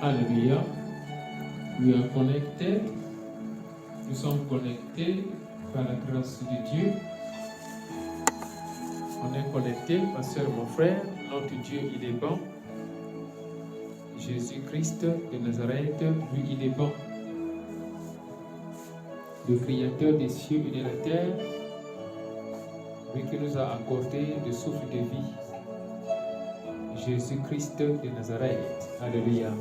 Alléluia. We are connected. Nous sommes connectés par la grâce de Dieu. On est connectés, ma soeur, mon frère. Notre Dieu, il est bon. Jésus-Christ de Nazareth, lui, il est bon. Le Créateur des cieux et de la terre, lui qui nous a accordé le souffle de vie. Jésus-Christ de Nazareth. Alléluia.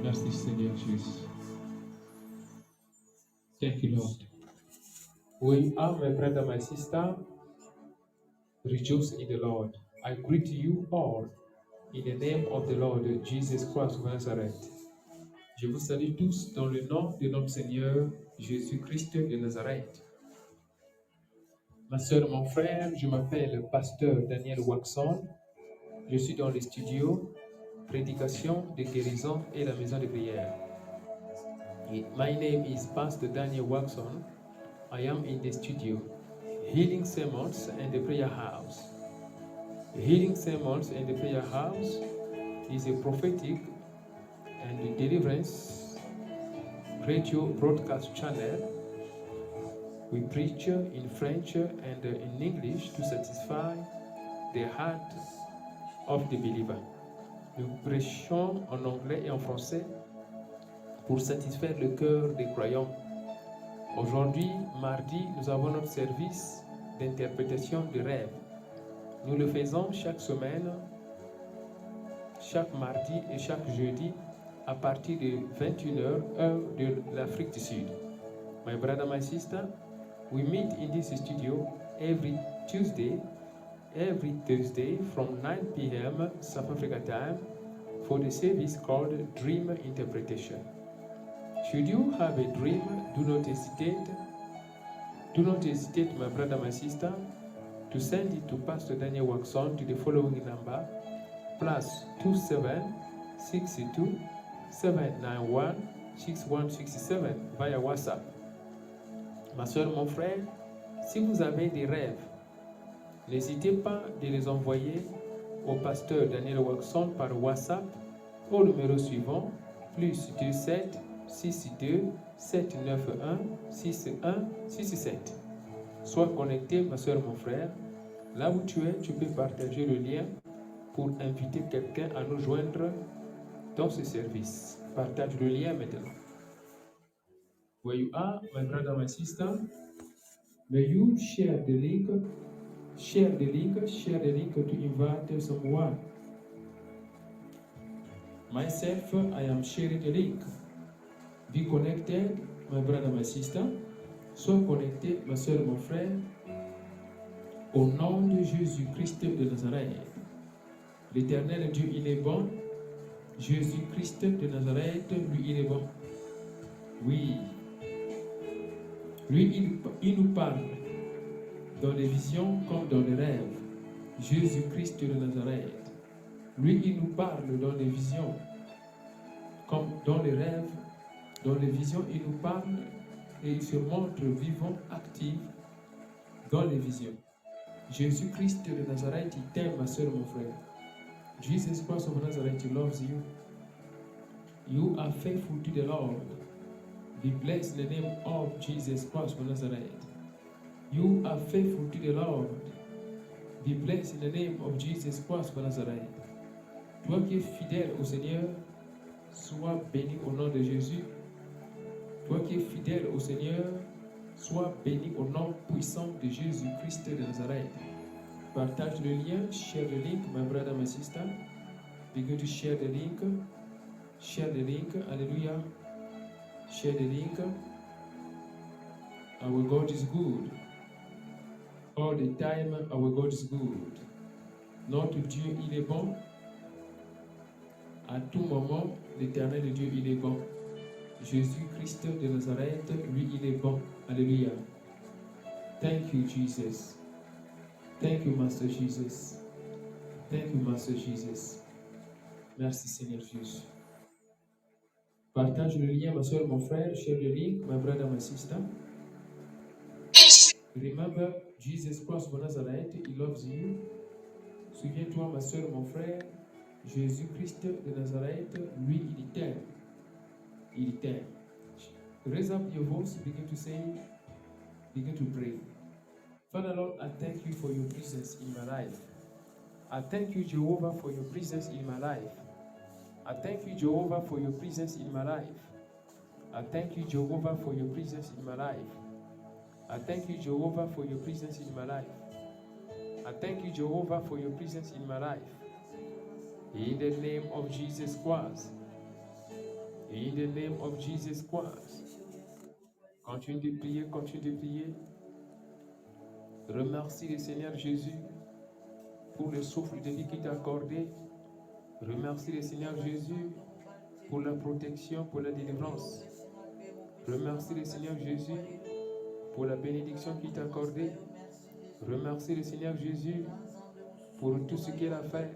Merci Seigneur Jésus. Thank you, Lord. We are, my brother, my sister. Rejoice in the Lord. I greet you all in the name of the Lord Jesus Christ of Nazareth. Je vous salue tous dans le nom de notre Seigneur Jésus-Christ de Nazareth. Ma soeur, mon frère, je m'appelle pasteur Daniel Waxon. Je suis dans les studios Prédication de guérison et la maison de prière. My name is Pastor Daniel Waxon. I am in the studio Healing Sermons and the Prayer House. Healing Sermons and the Prayer House is a prophetic and deliverance radio broadcast channel. We preach in French and in English to satisfy the heart of the believer. Nous prêchons en anglais et en français pour satisfaire le cœur des croyants. Aujourd'hui, mardi, nous avons notre service d'interprétation de rêves. Nous le faisons chaque semaine, chaque mardi et chaque jeudi à partir de 21h, heure de l'Afrique du Sud. My brother, my sister, we meet in this studio every Tuesday, every Thursday from 9 p.m. South Africa time for the service called Dream Interpretation. Should you have a dream, do not hesitate. Do not hesitate, my brother, my sister, to send it to Pastor Daniel Waxon to the following number, +27 62 791 6167 via WhatsApp. Ma soeur, mon frère, si vous avez des rêves, n'hésitez pas de les envoyer au pasteur Daniel Waxon par WhatsApp au numéro suivant, +27 62 791 6167. Sois connecté, ma soeur, mon frère. Là où tu es, tu peux partager le lien pour inviter quelqu'un à nous joindre dans ce service. Partage le lien maintenant. Where you are, my brother, my sister, may you share the link to invite someone. Myself, I am sharing the link. Be connected, my brother, my sister. Sois connecté, ma soeur, mon frère, au nom de Jésus-Christ de Nazareth. L'Éternel Dieu, il est bon. Jésus-Christ de Nazareth, lui, il est bon. Oui. Lui, il nous parle dans les visions comme dans les rêves. Jésus-Christ de Nazareth. Lui, il nous parle dans les visions comme dans les rêves. Dans les visions, il nous parle et il se montre vivant, actif dans les visions. Jésus-Christ de Nazareth, il t'aime, ma soeur, mon frère. Jesus Christ of Nazareth, he loves you. You are faithful to the Lord. Be blessed in the name of Jesus Christ of Nazareth. You are faithful to the Lord. Be blessed in the name of Jesus Christ of Nazareth. Toi qui es fidèle au Seigneur, sois béni au nom de Jésus. Toi qui es fidèle au Seigneur, sois béni au nom puissant de Jésus-Christ de Nazareth. Partage le lien, share the link, my brother, my sister. Begin to share the link. Share the link. Hallelujah. Share the link. Our God is good. All the time, our God is good. Notre Dieu, il est bon. À tout moment, l'Éternel Dieu, il est bon. Jésus-Christ de Nazareth, lui, il est bon. Alléluia. Thank you, Jesus. Thank you, Master Jesus. Thank you, Master Jesus. Merci, Seigneur Jésus. Partage le lien, ma soeur, mon frère. Share the link, my brother, my sister. Remember, Jesus Christ of Nazareth, he loves you. Souviens-toi, ma soeur, mon frère, Jésus-Christ de Nazareth, lui, il t'aime. Il t'aime. Raise up your voice, begin to say, begin to pray. Father Lord, I thank you for your presence in my life. I thank you, Jehovah, for your presence in my life. I thank you, Jehovah, for your presence in my life. I thank you, Jehovah, for your presence in my life. I thank you, Jehovah, for your presence in my life. I thank you, Jehovah, for your presence in my life. In the name of Jesus Christ. In the name of Jesus Christ. Continue de prier, continue de prier. Remercie le Seigneur Jésus pour le souffle de vie qu'il t'a accordé. Remercie le Seigneur Jésus pour la protection, pour la délivrance. Remercie le Seigneur Jésus pour la bénédiction qu'il t'a accordée. Remercie le Seigneur Jésus pour tout ce qu'il a fait.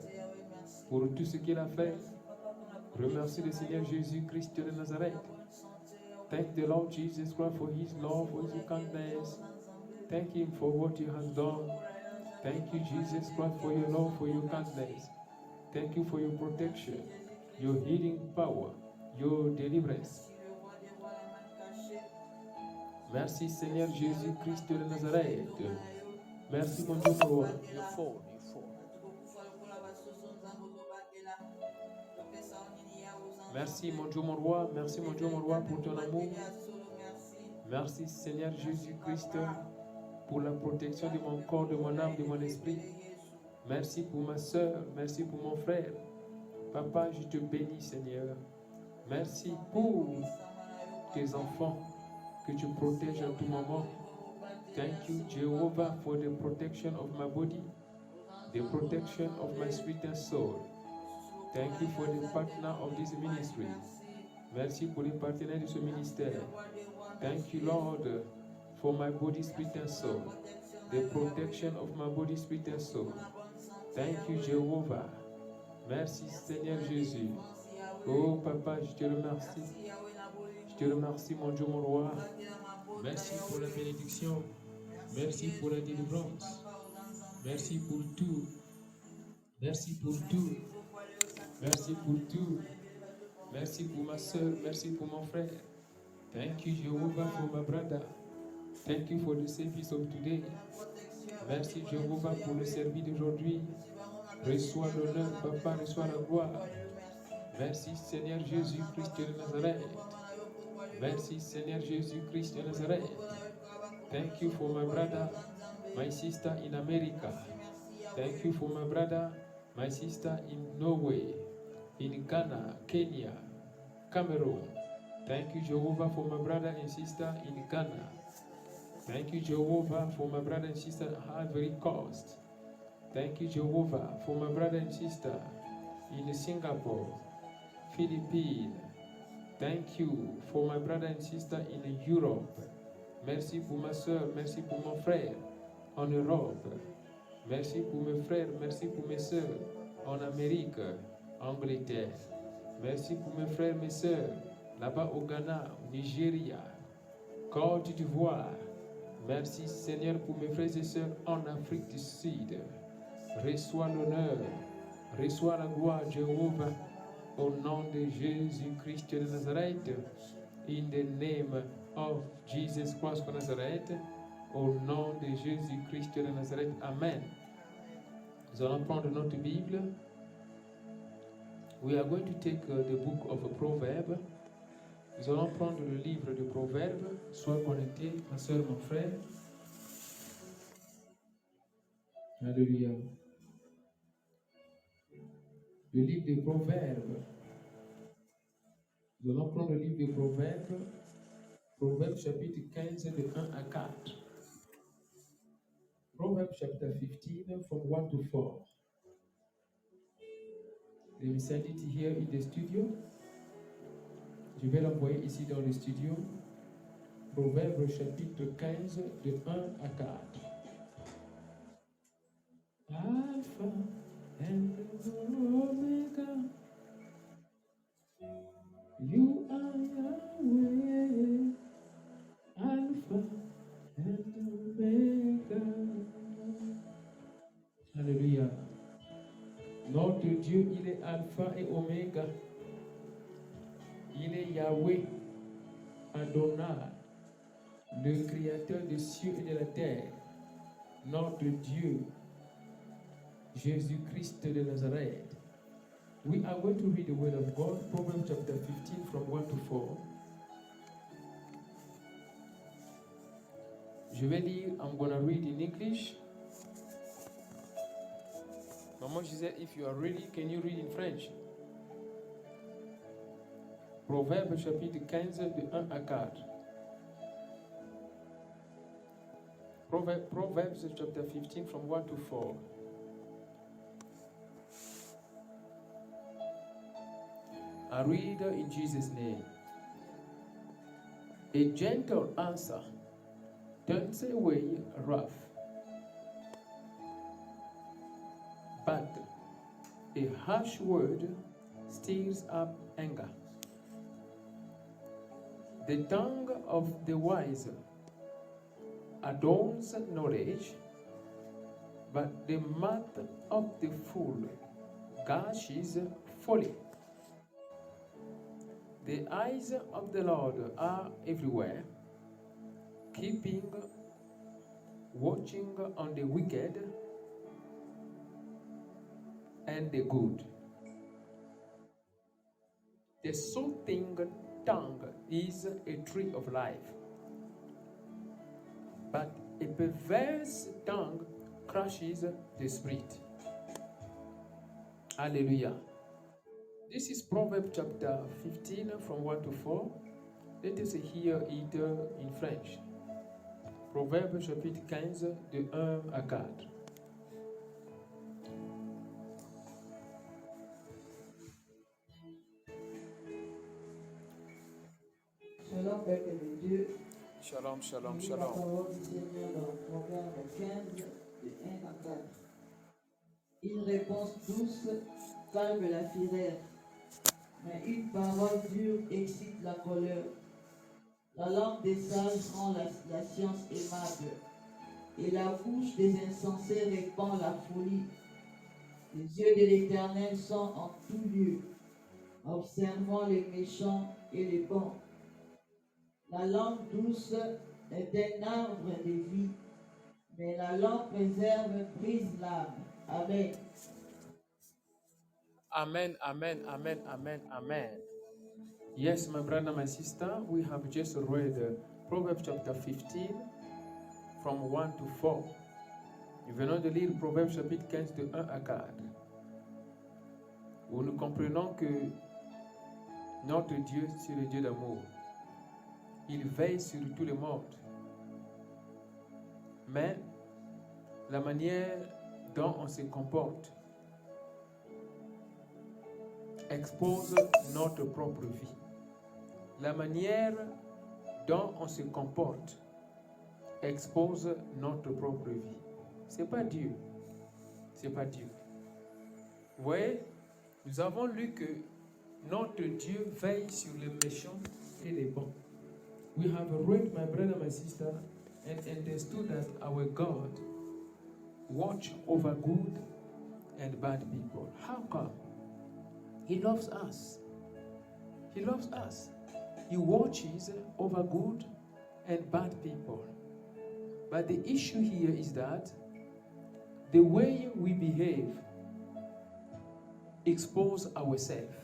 Pour tout ce qu'il a fait. Remercie le Seigneur Jésus-Christ de Nazareth. Thank the Lord Jesus Christ for his love, for his kindness. Thank him for what he has done. Thank you, Jesus Christ, for your love, for your kindness. Thank you for your protection, your healing power, your deliverance. Merci, Seigneur Jésus-Christ de Nazareth. Merci, mon Dieu, pour toi. Merci, mon Dieu, mon roi. Merci, mon Dieu, mon roi, pour ton amour. Merci, Seigneur Jésus-Christ, pour la protection de mon corps, de mon âme, de mon esprit. Merci pour ma soeur. Merci pour mon frère. Papa, je te bénis, Seigneur. Merci pour tes enfants que tu protèges à tout moment. Thank you, Jehovah, for the protection of my body, the protection of my spirit and soul. Thank you for the partner of this ministry. Merci pour les partenaires de ce ministère. Thank you, Lord, for my body, spirit and soul, the protection of my body, spirit and soul. Thank you, Jehovah. Merci, Seigneur Jésus. Oh, Papa, je te remercie. Je te remercie, mon Dieu, mon roi. Merci pour la bénédiction. Merci pour la délivrance. Merci pour tout. Merci pour tout. Merci pour tout. Merci pour ma soeur. Merci pour mon frère. Thank you, Jehovah, for my brother. Thank you for the service of today. Merci, Jehovah, pour le service d'aujourd'hui. Reçois l'honneur, Papa, reçois la gloire. Merci, Seigneur Jésus-Christ de Nazareth. Merci, Seigneur Jésus-Christ de Nazareth. Thank you for my brother, my sister in America. Thank you for my brother, my sister in Norway, in Ghana, Kenya, Cameroon. Thank you, Jehovah, for my brother and sister in Ghana. Thank you, Jehovah, for my brother and sister in Ivory Coast. Thank you, Jehovah, for my brother and sister in Singapore, Philippines. Thank you for my brother and sister in Europe. Merci pour ma soeur, merci pour mon frère en Europe. Merci pour mes frères, merci pour mes soeurs en Amérique, Angleterre. Merci pour mes frères, mes soeurs là-bas au Ghana, au Nigeria, Côte d'Ivoire. Merci, Seigneur, pour mes frères et sœurs en Afrique du Sud. Reçois l'honneur, reçois la gloire, Jéhovah, au nom de Jésus-Christ de Nazareth, in the name of Jesus Christ of Nazareth, au nom de Jésus-Christ de Nazareth. Amen. Nous allons prendre notre Bible. We are going to take the book of Proverbs. Nous allons prendre le livre de Proverbes. Sois connecté, ma soeur, mon frère. Alléluia. Le livre de Proverbes. Nous allons prendre le livre de Proverbes. Proverbes chapitre 15 de 1 à 4. Proverbs chapter 15 from 1 to 4. Let me send it here in the studio. Je vais l'envoyer ici dans le studio. Proverbes chapitre 15 de 1 à 4. Alpha and Omega, you are Yahweh. Alpha and Omega. Alléluia. Notre Dieu, il est Alpha Alpha et Oméga. Il est Yahweh, Adonai, le Créateur des cieux et de la terre, notre Dieu, Jésus-Christ de Nazareth. We are going to read the word of God, Proverbs chapter 15 from 1 to 4. Je vais lire, I'm going to read in English. Maman, she said, if you are ready, can you read in French? Proverbes chapitre 15 de 1 à 4. Proverbs chapter 15 from 1 to 4. I read in Jesus' name. A gentle answer turns away wrath, but a harsh word stirs up anger. The tongue of the wise adorns knowledge, but the mouth of the fool gushes folly. The eyes of the Lord are everywhere, watching on the wicked and the good. The soothing tongue is a tree of life, but a perverse tongue crushes the spirit. Hallelujah. This is Proverbs chapter 15 from 1 to 4. Let us hear it in French. Proverbes chapitre 15 de 1 à 4. Shalom, peuple de Dieu. Shalom, shalom, La shalom. parole du Seigneur dans Proverbe 15, de 1 à 4. Une réponse douce calme la fureur, mais une parole dure excite la colère. La langue des sages rend la science aimable, et la bouche des insensés répand la folie. Les yeux de l'Éternel sont en tout lieu, observant les méchants et les bons. La langue douce est un arbre de vie, mais la langue préserve brise l'âme. Amen. Amen, amen, amen, amen, amen. Yes, my brother, my sister, we have just read Proverbs chapter 15 from 1 to 4. Nous venons de lire Proverbs chapitre 15 de 1 à 4. Où nous comprenons que notre Dieu, c'est le Dieu d'amour. Il veille sur tout le monde. Mais la manière dont on se comporte expose notre propre vie. La manière dont on se comporte expose notre propre vie. C'est pas Dieu. C'est pas Dieu. Vous voyez, nous avons lu que notre Dieu veille sur les méchants et les bons. We have read, my brother, my sister, and understood that our God watch over good and bad people. How come? He loves us. He loves us. He watches over good and bad people. But the issue here is that the way we behave expose ourselves.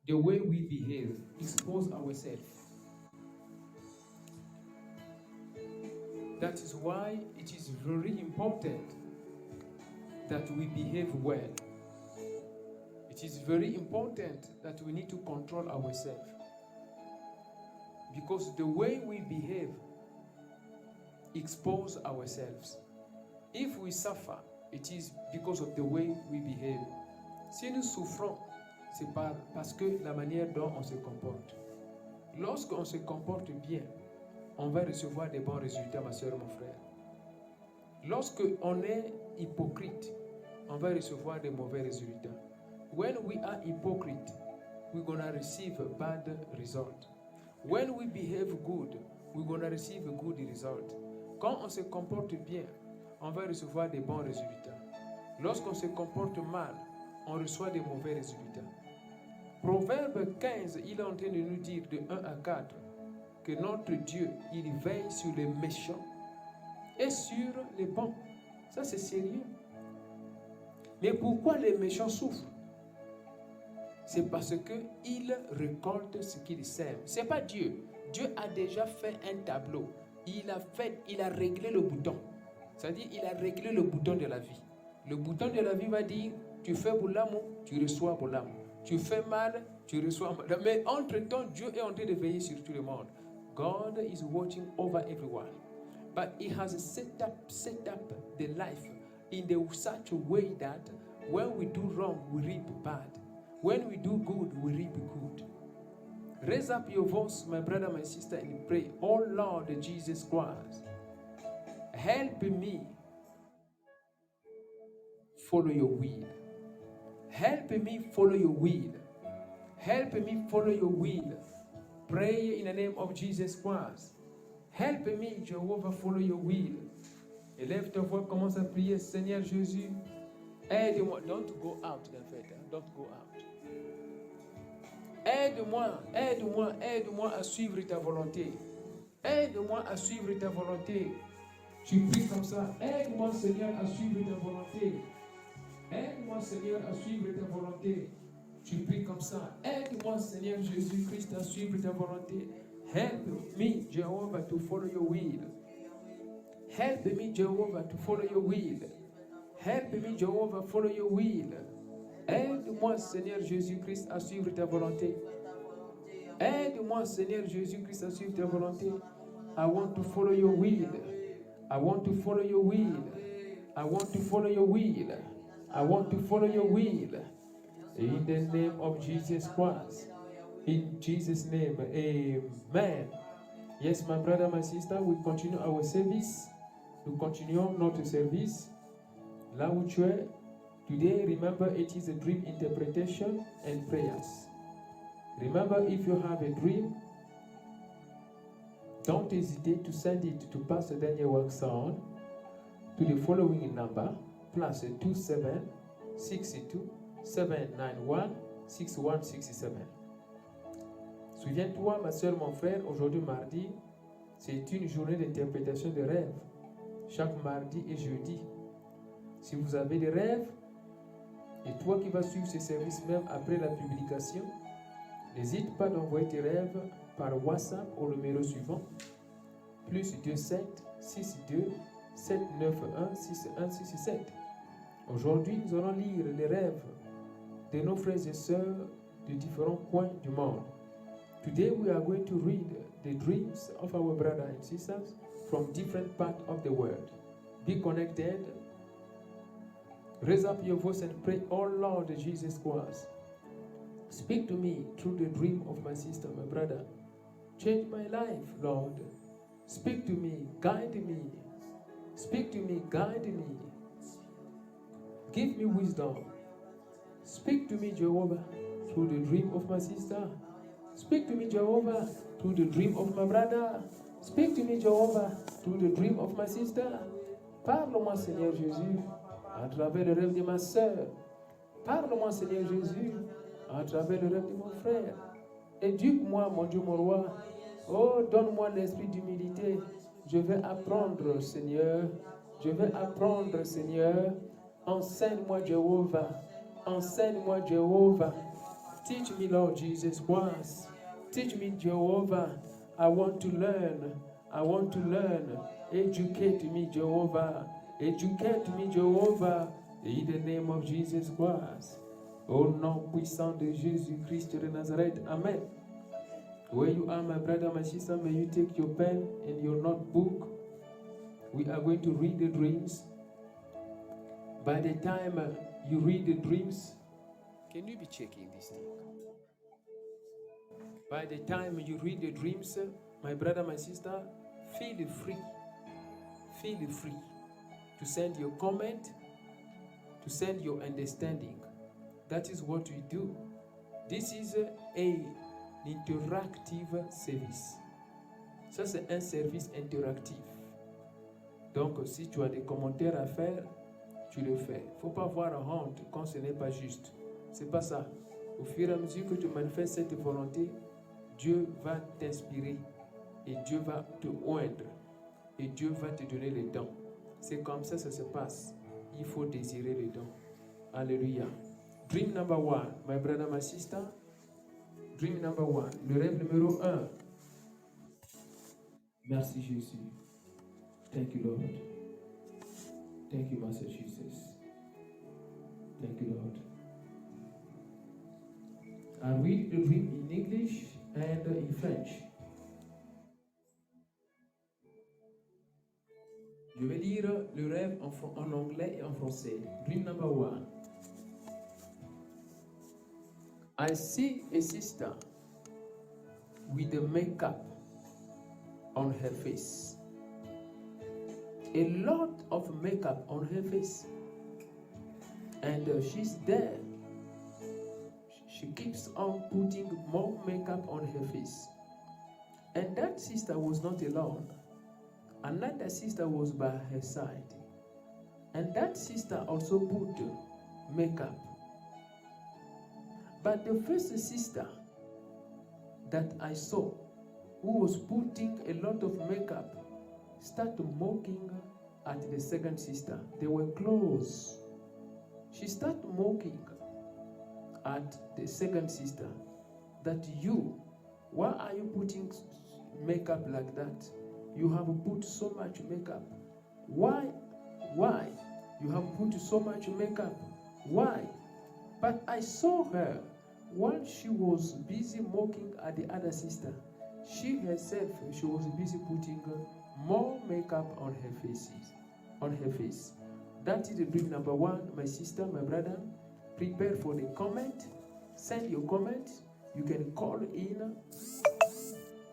The way we behave expose ourselves. That is why it is very important that we behave well. It is very important that we need to control ourselves. Because the way we behave expose ourselves. If we suffer, it is because of the way we behave. Si nous souffrons, c'est parce que la manière dont on se comporte. Lorsqu'on se comporte bien, on va recevoir des bons résultats, ma soeur, mon frère. Lorsque on est hypocrite, on va recevoir des mauvais résultats. When we are hypocrite, we're going to receive a bad result. When we behave good, we're going to receive a good result. Quand on se comporte bien, on va recevoir des bons résultats. Lorsqu'on se comporte mal, on reçoit des mauvais résultats. Proverbe 15, il est en train de nous dire de 1 à 4 que notre Dieu, il veille sur les méchants et sur les bons. Ça, c'est sérieux. Mais pourquoi les méchants souffrent? C'est parce qu'ils récoltent ce qu'ils sèment. Ce n'est pas Dieu. Dieu a déjà fait un tableau. Il a réglé le bouton. C'est-à-dire, il a réglé le bouton de la vie. Le bouton de la vie va dire, tu fais boulamo, tu reçois boulamo. Tu fais mal, tu reçois mal. Mais entre-temps, Dieu est en train de veiller sur tout le monde. God is watching over everyone. But he has set up the life in such a way that when we do wrong, we reap bad. When we do good, we reap good. Raise up your voice, my brother, my sister, and pray. Oh Lord Jesus Christ, help me follow your will. Help me follow your will. Help me follow your will. Pray in the name of Jesus Christ. Help me, Jehovah, follow your will. Élève ta voix, commence à prier. Seigneur Jésus, aide-moi. Don't go out, en fait. Don't go out. Aide-moi à suivre ta volonté. Aide-moi à suivre ta volonté. Tu pries comme ça. Aide-moi, Seigneur, à suivre ta volonté. Aide-moi, Seigneur, à suivre ta volonté. Tu pries comme ça. Aide-moi, Seigneur Jésus-Christ, à suivre ta volonté. Help me, Jehovah, to follow your will. Help me, Jehovah, to follow your will. Help me, Jehovah, follow your will. Aide-moi, Seigneur Jésus-Christ, à suivre ta volonté. Aide-moi, Seigneur Jésus-Christ, à suivre ta volonté. I want to follow your will. I want to follow your will. I want to follow your will. I want to follow your will. In the name of Jesus Christ. In Jesus' name, amen. Yes, my brother, my sister, we continue our service. Nous continuons notre service. Là où tu es, today, remember it is a dream interpretation and prayers. Remember, if you have a dream, don't hesitate to send it to Pastor Daniel Waxon to the following number, +27 62 791 6167. Souviens-toi, ma soeur, mon frère, aujourd'hui mardi, c'est une journée d'interprétation de rêves. Chaque mardi et jeudi. Si vous avez des rêves, et toi qui vas suivre ce service même après la publication, n'hésite pas d'envoyer tes rêves par WhatsApp au numéro suivant, +27 62 791 6167. Aujourd'hui, nous allons lire les rêves de nos frères et sœurs de différents coins du monde. Today we are going to read the dreams of our brothers and sisters from different parts of the world. Be connected. Raise up your voice and pray, oh Lord Jesus Christ. Speak to me through the dream of my sister, my brother. Change my life, Lord. Speak to me, guide me. Speak to me, guide me. Give me wisdom. Speak to me, Jehovah, through the dream of my sister. Speak to me, Jehovah, through the dream of my brother. Speak to me, Jehovah, through the dream of my sister. Parle-moi, Seigneur Jésus, à travers le rêve de ma sœur. Parle-moi, Seigneur Jésus, à travers le rêve de mon frère. Éduque-moi, mon Dieu, mon roi. Oh, donne-moi l'esprit d'humilité. Je vais apprendre, Seigneur. Je vais apprendre, Seigneur. Enseigne-moi, Jéhovah. Enseigne-moi, Jéhovah. Teach me, Lord Jesus Christ. Teach me, Jehovah. I want to learn. I want to learn. Educate me, Jehovah. Educate me, Jehovah. In the name of Jesus Christ. Au nom puissant de Jésus-Christ de Nazareth. Amen. Where you are, my brother, my sister, may you take your pen and your notebook. We are going to read the dreams. By the time you read the dreams, can you be checking this thing? By the time you read the dreams, my brother, my sister, feel free to send your comment, to send your understanding. That is what we do. This is an interactive service. Ça, c'est un service interactif. Donc, si tu as des commentaires à faire, tu le fais. Il ne faut pas avoir honte quand ce n'est pas juste. C'est pas ça. Au fur et à mesure que tu manifestes cette volonté, Dieu va t'inspirer et Dieu va te oindre et Dieu va te donner les dons. C'est comme ça que ça se passe. Il faut désirer les dons. Alléluia. Dream number 1, my brother, my sister. Dream number 1, le rêve numéro 1. Merci Jésus. Thank you, Lord. Thank you, Master Jesus. Thank you, Lord. I read the dream in English and in French. Je vais lire le rêve en anglais et en français. Dream number 1. I see a sister with a makeup on her face. A lot of makeup on her face. And she's there. She keeps on putting more makeup on her face. And that sister was not alone. Another sister was by her side. And that sister also put makeup. But the first sister that I saw, who was putting a lot of makeup, started mocking at the second sister. They were close. She started mocking at the second sister that why are you putting makeup like that? You have put so much makeup. Why? You have put so much makeup. Why? But I saw her while she was busy mocking at the other sister. She herself, she was busy putting more makeup on her face. That is the dream number 1, my sister, my brother. Prepare for the comment. Send your comment. You can call in.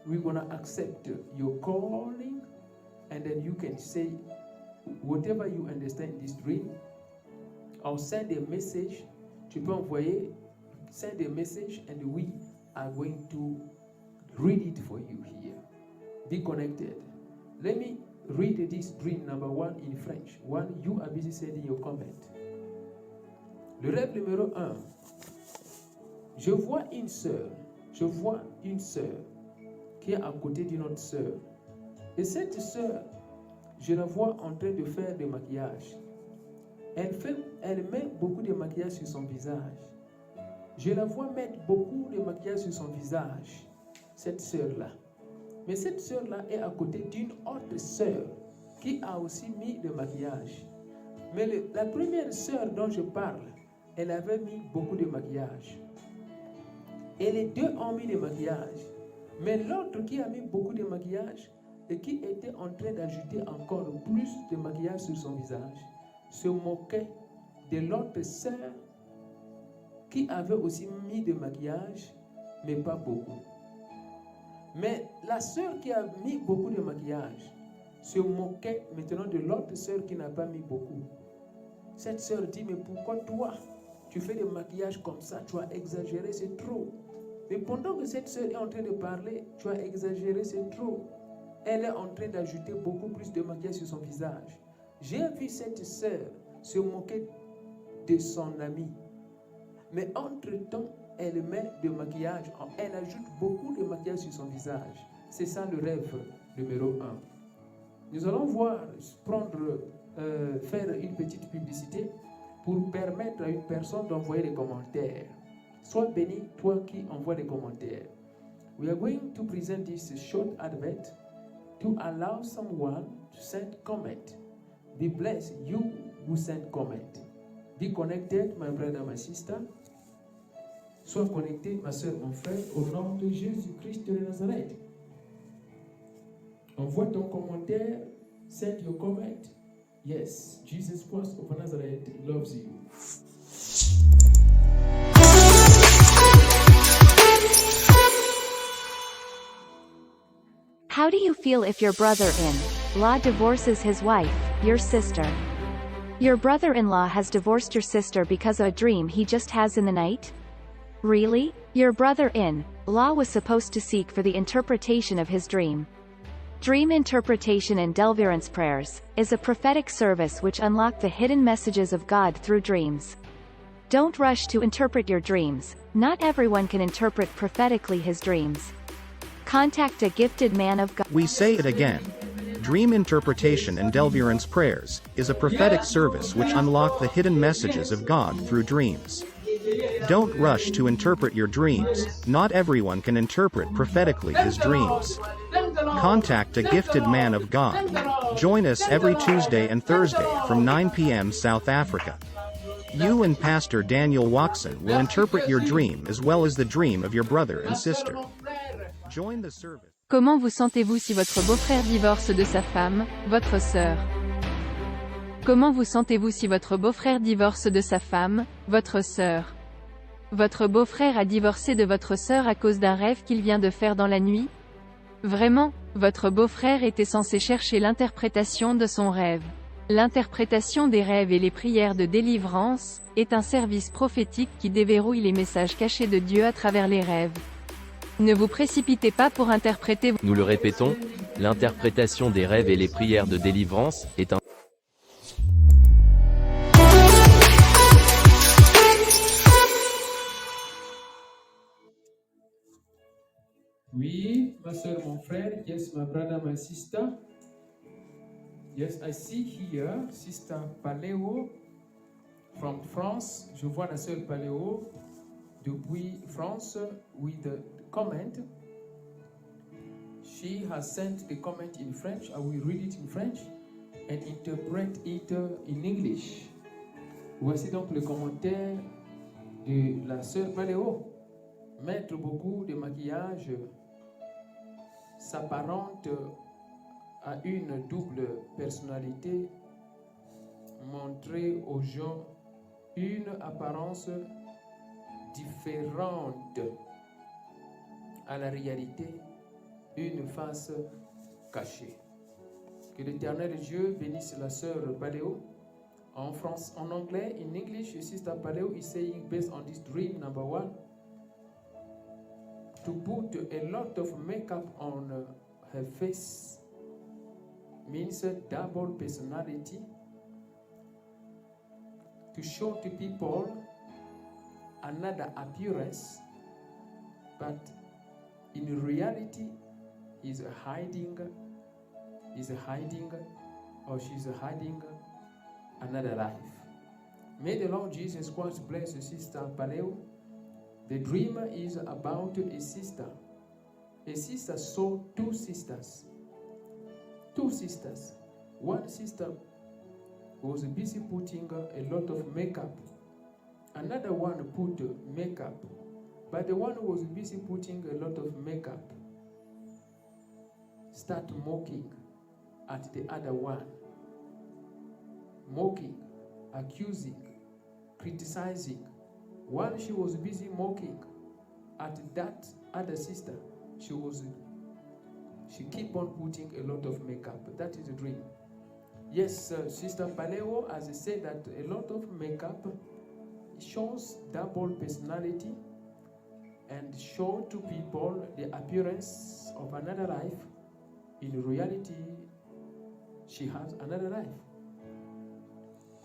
We're gonna accept your calling, and then you can say whatever you understand in this dream. I'll send a message. Tu peux envoyer, send a message, and we are going to read it for you here. Be connected. Let me read this dream number 1 in French. While you are busy sending your comment. Le rêve numéro 1. Je vois une sœur qui est à côté d'une autre sœur. Et cette sœur, je la vois en train de faire du maquillage. Elle met beaucoup de maquillage sur son visage. Je la vois mettre beaucoup de maquillage sur son visage, cette sœur-là. Mais cette sœur-là est à côté d'une autre sœur qui a aussi mis le maquillage. Mais la première sœur dont je parle, elle avait mis beaucoup de maquillage. Et les deux ont mis le maquillage. Mais l'autre qui a mis beaucoup de maquillage et qui était en train d'ajouter encore plus de maquillage sur son visage, se moquait de l'autre sœur qui avait aussi mis de maquillage, mais pas beaucoup. Mais la sœur qui a mis beaucoup de maquillage se moquait maintenant de l'autre sœur qui n'a pas mis beaucoup. Cette sœur dit, mais pourquoi toi, tu fais des maquillages comme ça, tu as exagéré, c'est trop. Mais pendant que cette sœur est en train de parler, tu as exagéré, c'est trop. Elle est en train d'ajouter beaucoup plus de maquillage sur son visage. J'ai vu cette sœur se moquer de son amie. Mais entre-temps, elle met de maquillage. Elle ajoute beaucoup de maquillage sur son visage. C'est ça le rêve numéro 1. Nous allons faire une petite publicité pour permettre à une personne d'envoyer des commentaires. Sois béni, toi qui envoies des commentaires. We are going to present this short advert to allow someone to send comment. Be blessed, you who send comment. Be connected, my brother, my sister. Sois connecté, ma soeur, mon frère, au nom de Jésus-Christ de Nazareth. Envoie ton commentaire, send your comment. Yes, Jesus Christ of Nazareth loves you. How do you feel if your brother-in-law divorces his wife, your sister? Your brother-in-law has divorced your sister because of a dream he just has in the night? Really? Your brother-in-law was supposed to seek for the interpretation of his dream. Dream interpretation and deliverance prayers is a prophetic service which unlock the hidden messages of God through dreams. Don't rush to interpret your dreams. Not everyone can interpret prophetically his dreams. Contact a gifted man of God. We say it again. Dream interpretation and deliverance prayers is a prophetic service which unlock the hidden messages of God through dreams. Don't rush to interpret your dreams. Not everyone can interpret prophetically his dreams. Contact a gifted man of God. Join us every Tuesday and Thursday from 9 p.m. South Africa. You and Pastor Daniel Watson will interpret your dream as well as the dream of your brother and sister. Join the service. Comment vous sentez-vous si votre beau-frère divorce de sa femme, votre sœur? Comment vous sentez-vous si votre beau-frère divorce de sa femme, votre sœur? Votre beau-frère a divorcé de votre sœur à cause d'un rêve qu'il vient de faire dans la nuit? Vraiment, votre beau-frère était censé chercher l'interprétation de son rêve. L'interprétation des rêves et les prières de délivrance est un service prophétique qui déverrouille les messages cachés de Dieu à travers les rêves. Ne vous précipitez pas pour interpréter. Nous le répétons, l'interprétation des rêves et les prières de délivrance est un Oui, ma soeur, mon frère. Yes, my brother, my sister. Yes, I see here Sister Paléo from France. Je vois la sœur Paléo depuis France with the comment. She has sent the comment in French. I will read it in French and interpret it in English. Voici donc le commentaire de la sœur Paléo. Mettre beaucoup de maquillage s'apparente à une double personnalité, montrer aux gens une apparence différente à la réalité, une face cachée. Que l'Éternel Dieu bénisse la sœur Paléo. En France, en anglais, in English, Sister Paléo is saying based on this dream number 1, to put a lot of makeup on her face means a double personality, to show to people another appearance, but in reality is hiding or she's hiding another life. May the Lord Jesus Christ bless Sister Paléo. The dream is about a sister. A sister saw two sisters. Two sisters. One sister was busy putting a lot of makeup. Another one put makeup. But the one who was busy putting a lot of makeup started mocking at the other one. Mocking, accusing, criticizing. While she was busy mocking at that other sister, she keep on putting a lot of makeup. That is a dream. Yes, Sister Paléo, as I said, that a lot of makeup shows double personality and show to people the appearance of another life. In reality, she has another life.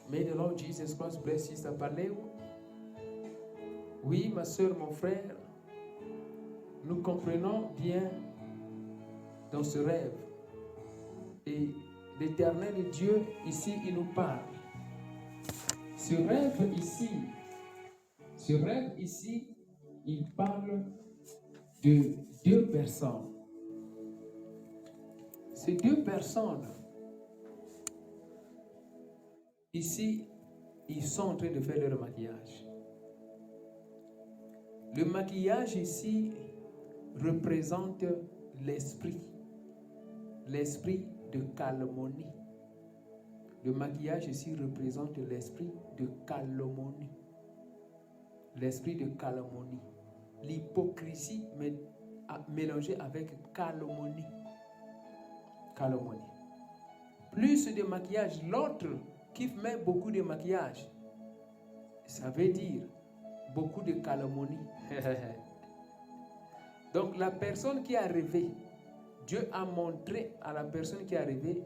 May the Lord Jesus Christ bless Sister Paléo. Oui, ma soeur, mon frère, nous comprenons bien dans ce rêve. Et l'Éternel Dieu, ici, il nous parle. Ce rêve ici, il parle de deux personnes. Ces deux personnes, ici, ils sont en train de faire leur maquillage. Le maquillage ici représente l'esprit de calomnie. Le maquillage ici représente l'esprit de calomnie. L'esprit de calomnie. L'hypocrisie mélangée avec calomnie. Calomnie. Plus de maquillage, l'autre qui met beaucoup de maquillage, ça veut dire beaucoup de calomnie. Donc la personne qui a rêvé Dieu a montré à la personne qui est arrivée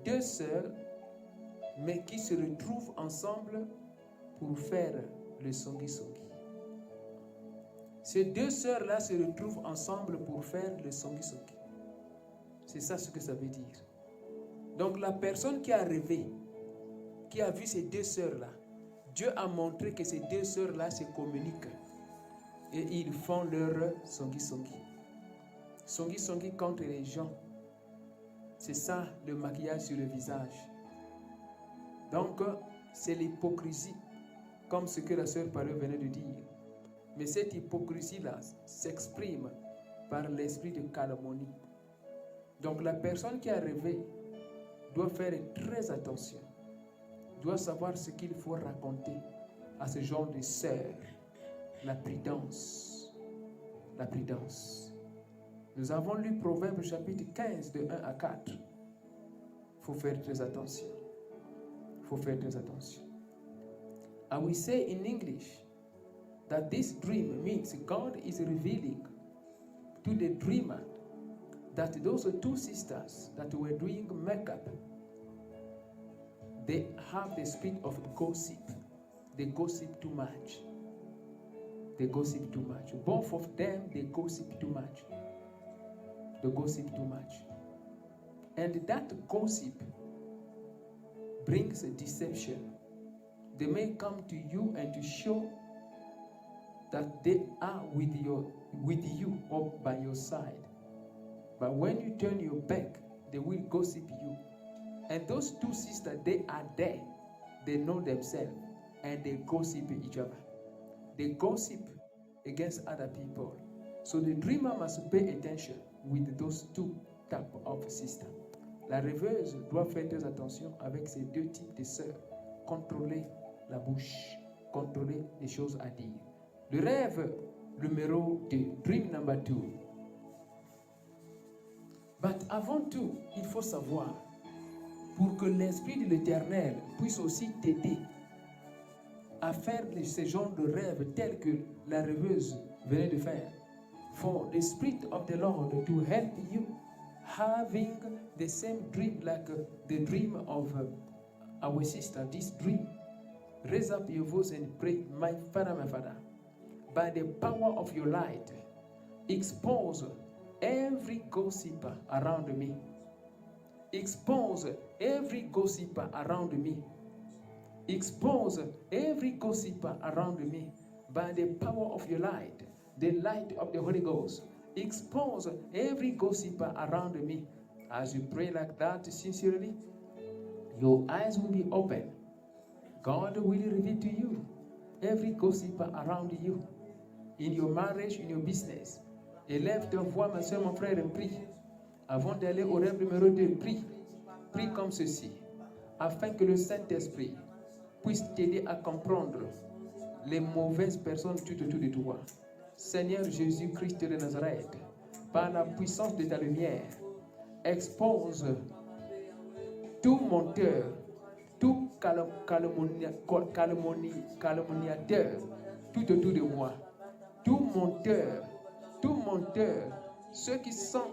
deux sœurs, mais qui se retrouvent ensemble pour faire le songi-songi. Ces deux sœurs-là se retrouvent ensemble pour faire le songi-songi. C'est ça ce que ça veut dire. Donc la personne qui a rêvé, qui a vu ces deux sœurs-là, Dieu a montré que ces deux sœurs-là se communiquent et ils font leur songi-songi. Songi-songi contre les gens. C'est ça le maquillage sur le visage. Donc c'est l'hypocrisie, comme ce que la sœur Parole venait de dire. Mais cette hypocrisie-là s'exprime par l'esprit de calomnie. Donc la personne qui a rêvé doit faire très attention, doit savoir ce qu'il faut raconter à ce genre de sœurs. La prudence. La prudence. Nous avons lu Proverbes chapitre 15 de 1 à 4. Il faut faire très attention. Il faut faire très attention. I will say in English that this dream means God is revealing to the dreamer that those two sisters that were doing makeup, they have the spirit of gossip. They gossip too much. They gossip too much. Both of them, they gossip too much. They gossip too much. And that gossip brings a deception. They may come to you and to show that they are with you or by your side. But when you turn your back, they will gossip you. And those two sisters, they are there. They know themselves and they gossip each other. They gossip against other people. So the dreamer must pay attention with those two types of sisters. La rêveuse doit faire très attention avec ces deux types de sœurs. Contrôler la bouche, contrôler les choses à dire. Le rêve numéro 2, dream number 2. But avant tout, il faut savoir, pour que l'Esprit de l'Éternel puisse aussi t'aider à faire ce genre de rêve tel que la rêveuse venait de faire. For the Spirit of the Lord to help you having the same dream like the dream of our sister, this dream. Raise up your voice and pray, my Father, by the power of your light, expose every gossiper around me. Expose every gossiper around me. Expose every gossiper around me by the power of your light, the light of the Holy Ghost. Expose every gossiper around me. As you pray like that sincerely, your eyes will be open. God will reveal to you every gossiper around you, in your marriage, in your business. Élève ta voix, ma soeur, mon frère, et prie. Avant d'aller au rêve numéro 2, prie. Prie comme ceci, afin que le Saint-Esprit puisse t'aider à comprendre les mauvaises personnes tout autour de toi. Seigneur Jésus-Christ de Nazareth, par la puissance de ta lumière, expose tout menteur, tout calomniateur tout autour de moi. Tout menteur, ceux qui sont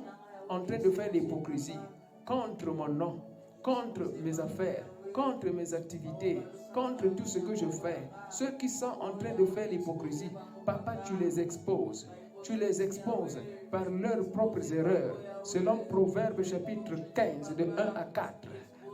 en train de faire l'hypocrisie contre mon nom, contre mes affaires, contre mes activités, contre tout ce que je fais, ceux qui sont en train de faire l'hypocrisie, Papa, tu les exposes. Tu les exposes par leurs propres erreurs, selon Proverbes chapitre 15, de 1 à 4.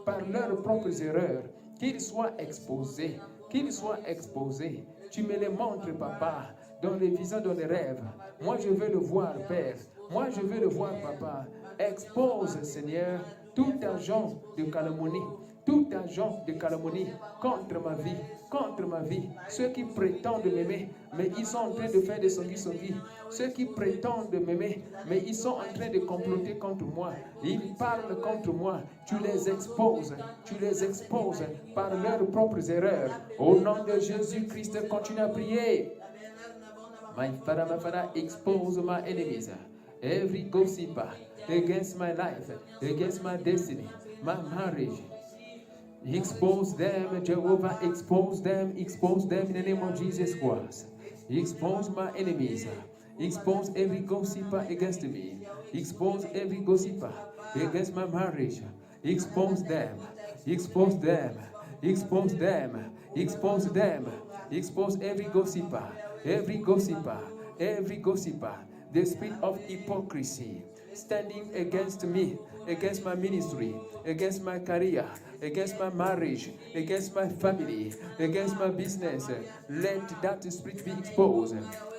Par leurs propres erreurs, qu'ils soient exposés, qu'ils soient exposés. Tu me les montres, Papa, dans les visions, dans les rêves. Moi, je veux le voir, Père. Moi, je veux le voir, Papa. Expose, Seigneur, tout agent de calomnie, tout agent de calomnie contre ma vie, ceux qui prétendent m'aimer, mais ils sont en train de faire des songi-songi, ceux qui prétendent m'aimer, mais ils sont en train de comploter contre moi, ils parlent contre moi, tu les exposes par leurs propres erreurs. Au nom de Jésus-Christ, continue à prier. My Father, expose my enemies, every gossiper against my life, against my destiny, my marriage. Expose them, Jehovah, expose them in the name of Jesus Christ. Expose my enemies, Expose every gossiper against me. Expose every gossiper against my marriage. Expose them. Expose them. Expose them. Expose them. Expose every gossiper. Every gossiper. Every gossiper. The spirit of hypocrisy standing against me, against my ministry, against my career, against my marriage, against my family, against my business. Let that spirit be exposed.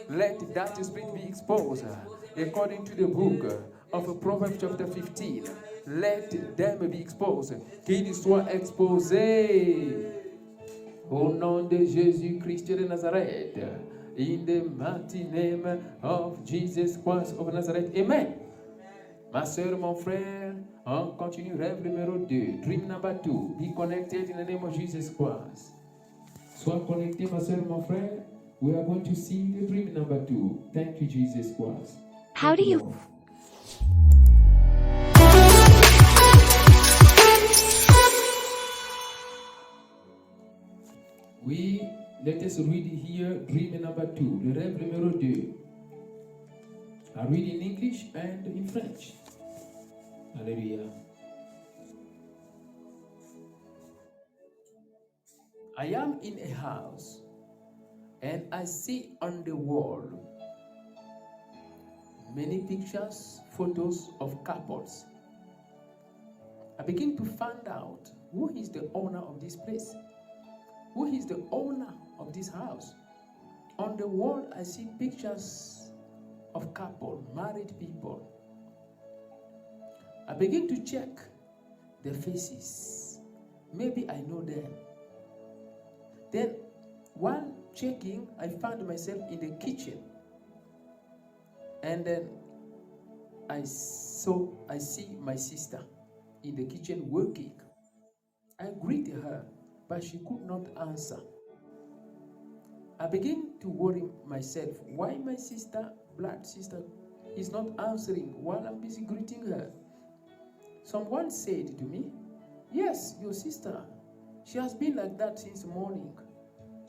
Let that spirit be exposed. According to the book of Proverbs chapter 15, let them be exposed. Qu'ils soient exposés. Au nom de Jésus-Christ de Nazareth. In the mighty name of Jesus Christ of Nazareth. Amen. Ma soeur, mon frère, on continue. Rêve numéro 2. Dream number 2. Be connected in the name of Jesus Christ. Sois connecté, ma soeur, mon frère. We are going to see the dream number 2. Thank you, Jesus Christ. How do you... Let us read here dream number 2, le rêve numéro 2. I read in English and in French. Hallelujah. I am in a house and I see on the wall many pictures, photos of couples. I begin to find out who is the owner of this place. Who is the owner of this house? On the wall, I see pictures of couple, married people. I begin to check their faces. Maybe I know them. Then, while checking, I found myself in the kitchen. And then I see my sister in the kitchen working. I greeted her, but she could not answer. I begin to worry myself. Why my sister, blood sister, is not answering while I'm busy greeting her? Someone said to me, yes, your sister, she has been like that since morning.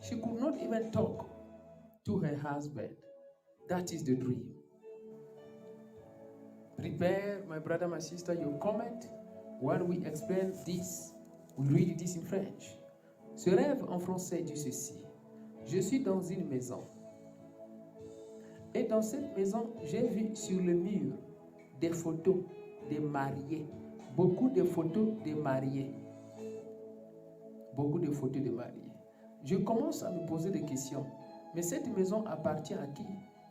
She could not even talk to her husband. That is the dream. Prepare, my brother, my sister, your comment while we explain this. We read this in French. Ce rêve en français dit ceci. Je suis dans une maison. Et dans cette maison, j'ai vu sur le mur des photos des mariés. Beaucoup de photos des mariés. Beaucoup de photos des mariés. Je commence à me poser des questions. Mais cette maison appartient à qui?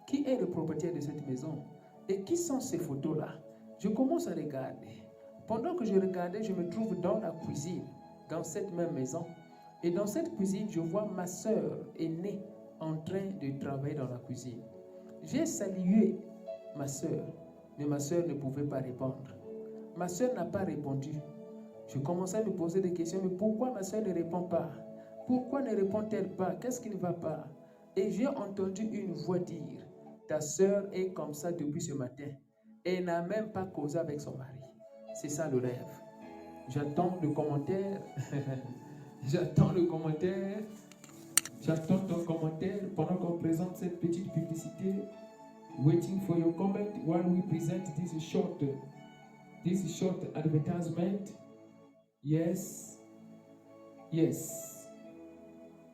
Qui est le propriétaire de cette maison? Et qui sont ces photos-là? Je commence à regarder. Pendant que je regardais, je me trouve dans la cuisine, dans cette même maison. Et dans cette cuisine, je vois ma sœur aînée en train de travailler dans la cuisine. J'ai salué ma sœur, mais ma sœur ne pouvait pas répondre. Ma sœur n'a pas répondu. Je commençais à me poser des questions, mais pourquoi ma sœur ne répond pas? Pourquoi ne répond-elle pas? Qu'est-ce qui ne va pas? Et j'ai entendu une voix dire, ta sœur est comme ça depuis ce matin. Elle n'a même pas causé avec son mari. C'est ça le rêve. J'attends le commentaire. J'attends le commentaire. J'attends ton commentaire pendant qu'on présente cette petite publicité. Waiting for your comment while we present this short advertisement. Yes. Yes.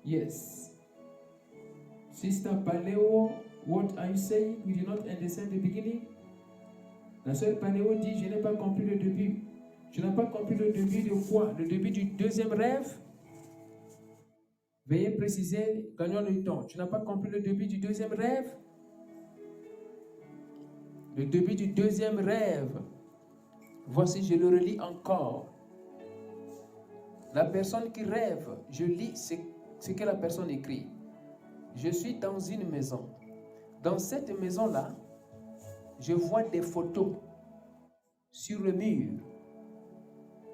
Yes. Sister Paleo, what are you saying? We did not understand the beginning. La sœur Paleo dit, je n'ai pas compris le début. Je n'ai pas compris le début de quoi? Le début du deuxième rêve? Veuillez préciser, gagnons le temps. Tu n'as pas compris le début du deuxième rêve? Le début du deuxième rêve. Voici, je le relis encore. La personne qui rêve, je lis ce que la personne écrit. Je suis dans une maison. Dans cette maison-là, je vois des photos sur le mur.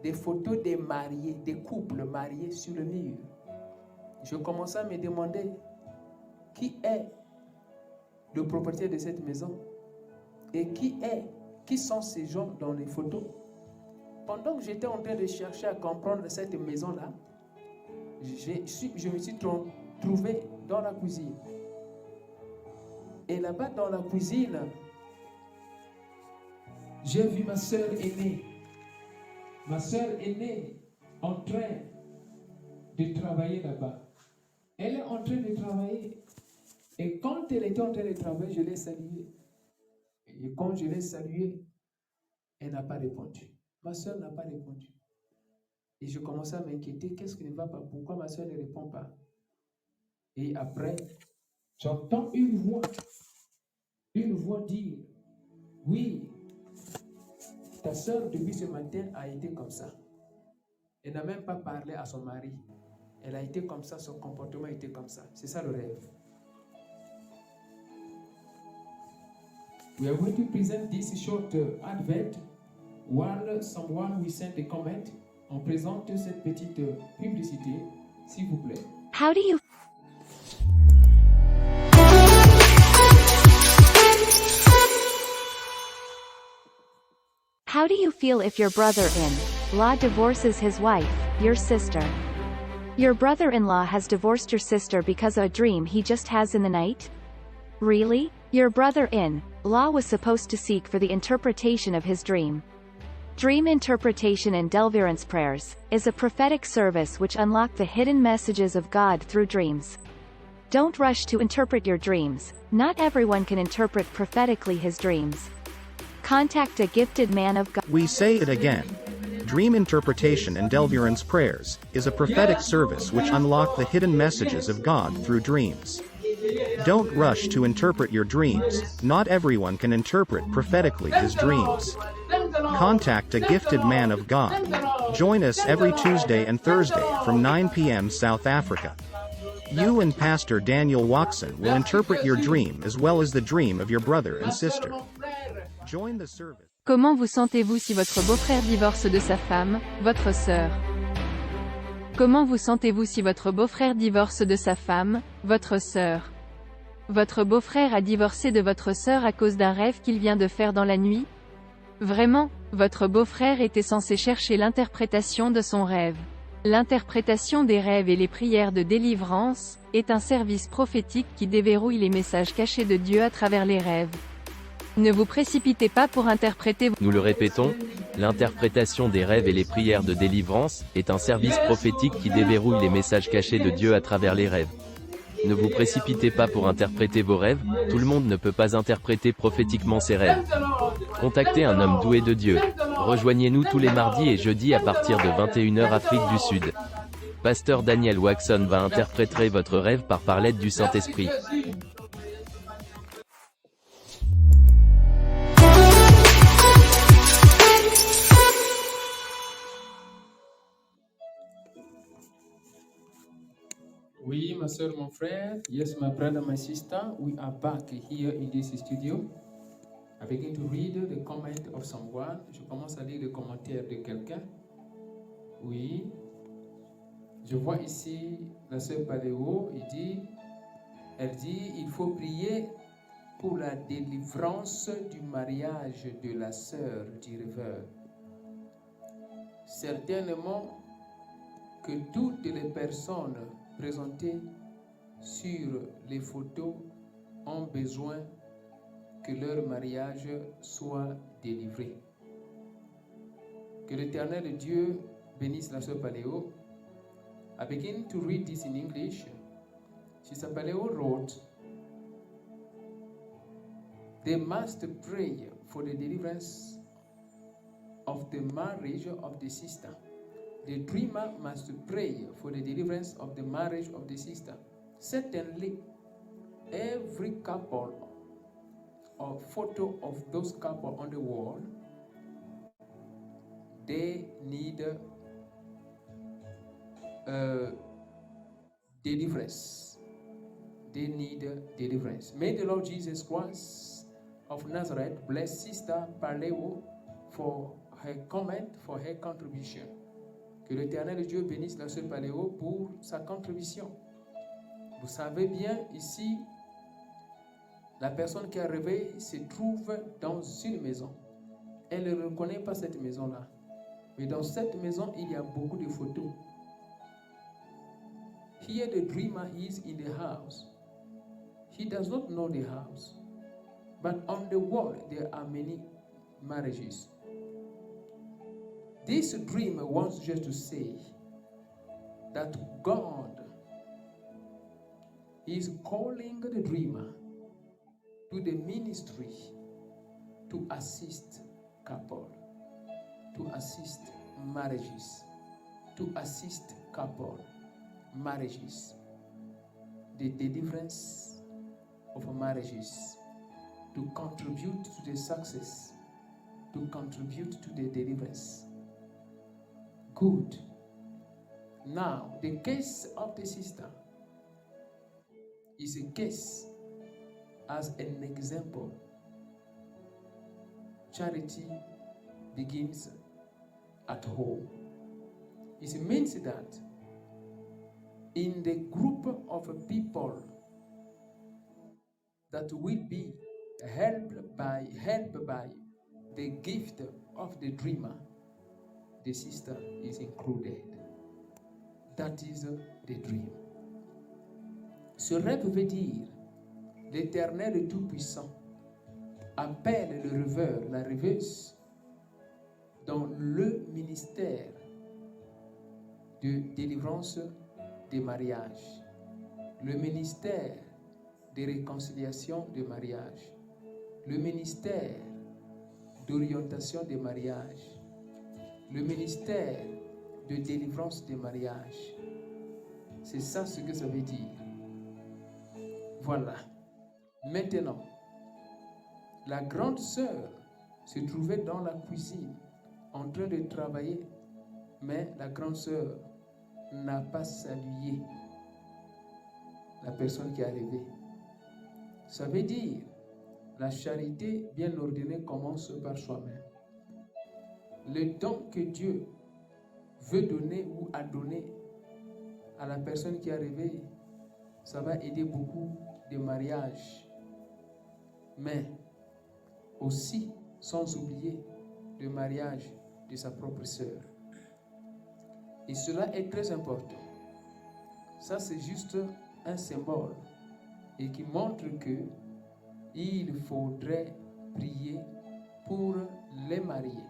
Des photos des mariés, des couples mariés sur le mur. Je commençais à me demander qui est le propriétaire de cette maison et qui sont ces gens dans les photos. Pendant que j'étais en train de chercher à comprendre cette maison-là, je me suis trouvé dans la cuisine. Et là-bas dans la cuisine, j'ai vu ma sœur aînée. Ma sœur aînée en train de travailler là-bas. Elle est en train de travailler. Et quand elle était en train de travailler, je l'ai saluée. Et quand je l'ai saluée, elle n'a pas répondu. Ma sœur n'a pas répondu. Et je commençais à m'inquiéter. Qu'est-ce qui ne va pas? Pourquoi ma sœur ne répond pas? Et après, j'entends une voix dire, oui, ta sœur depuis ce matin a été comme ça. Elle n'a même pas parlé à son mari. Elle a été comme ça, son comportement a été comme ça. C'est ça le rêve. We are going to present this short advert while someone will send a comment. On présente cette petite publicité, s'il vous plaît. How do you How do you feel if your brother-in-law divorces his wife, your sister? Your brother-in-law has divorced your sister because of a dream he just has in the night? Really? Your brother-in-law was supposed to seek for the interpretation of his dream. Dream Interpretation and Deliverance Prayers is a prophetic service which unlock the hidden messages of God through dreams. Don't rush to interpret your dreams. Not everyone can interpret prophetically his dreams. Contact a gifted man of God. We say it again. Dream Interpretation and Deliverance Prayers is a prophetic service which unlock the hidden messages of God through dreams. Don't rush to interpret your dreams. Not everyone can interpret prophetically his dreams. Contact a gifted man of God. Join us every Tuesday and Thursday from 9 p.m. South Africa. You and Pastor Daniel Watson will interpret your dream as well as the dream of your brother and sister. Join the service. Comment vous sentez-vous si votre beau-frère divorce de sa femme, votre sœur? Comment vous sentez-vous si votre beau-frère divorce de sa femme, votre sœur? Votre beau-frère a divorcé de votre sœur à cause d'un rêve qu'il vient de faire dans la nuit? Vraiment, votre beau-frère était censé chercher l'interprétation de son rêve. L'interprétation des rêves et les prières de délivrance est un service prophétique qui déverrouille les messages cachés de Dieu à travers les rêves. Ne vous précipitez pas pour interpréter. Nous le répétons, l'interprétation des rêves et les prières de délivrance est un service prophétique qui déverrouille les messages cachés de Dieu à travers les rêves. Ne vous précipitez pas pour interpréter vos rêves, tout le monde ne peut pas interpréter prophétiquement ses rêves. Contactez un homme doué de Dieu. Rejoignez-nous tous les mardis et jeudis à partir de 21h Afrique du Sud. Pasteur Daniel Watson va interpréter votre rêve par l'aide du Saint-Esprit. Oui, ma soeur, mon frère. Yes, my brother, my sister. We are back here in this studio. I begin to read the comment of someone. Je commence à lire le commentaire de quelqu'un. Oui. Je vois ici la sœur Paléo. Elle dit, il faut prier pour la délivrance du mariage de la sœur du rêveur. Certainement que toutes les personnes présentées sur les photos ont besoin que leur mariage soit délivré. Que l'Éternel Dieu bénisse la sœur Paléo. I begin to read this in English. Sister Paléo wrote, they must pray for the deliverance of the marriage of the sister. The dreamer must pray for the deliverance of the marriage of the sister. Certainly, every couple or photo of those couple on the wall, they need deliverance. They need deliverance. May the Lord Jesus Christ of Nazareth bless Sister Paléo for her comment, for her contribution. Que l'Éternel Dieu bénisse la sœur Paléo pour sa contribution. Vous savez bien, ici, la personne qui a rêvé se trouve dans une maison. Elle ne reconnaît pas cette maison-là. Mais dans cette maison, il y a beaucoup de photos. Here the dreamer is in the house. He does not know the house. But on the wall there are many marriages. This dream wants just to say that God is calling the dreamer to the ministry to assist couple, to assist marriages, to assist couple, marriages, the deliverance of marriages, to contribute to the success, to contribute to the deliverance. Good. Now, the case of the sister is a case as an example. Charity begins at home. It means that in the group of people that will be helped by the gift of the dreamer, the sister is included. That is the dream. Ce rêve veut dire l'Éternel Tout-Puissant appelle le rêveur, la rêveuse, dans le ministère de délivrance des mariages, le ministère de réconciliation des mariages, le ministère d'orientation des mariages, le ministère de délivrance des mariages. C'est ça ce que ça veut dire. Voilà. Maintenant, la grande sœur se trouvait dans la cuisine en train de travailler, mais la grande sœur n'a pas salué la personne qui est arrivée. Ça veut dire la charité bien ordonnée commence par soi-même. Le don que Dieu veut donner ou a donné à la personne qui est arrivée, ça va aider beaucoup de mariages. Mais aussi, sans oublier le mariage de sa propre sœur. Et cela est très important. Ça, c'est juste un symbole et qui montre que il faudrait prier pour les mariés,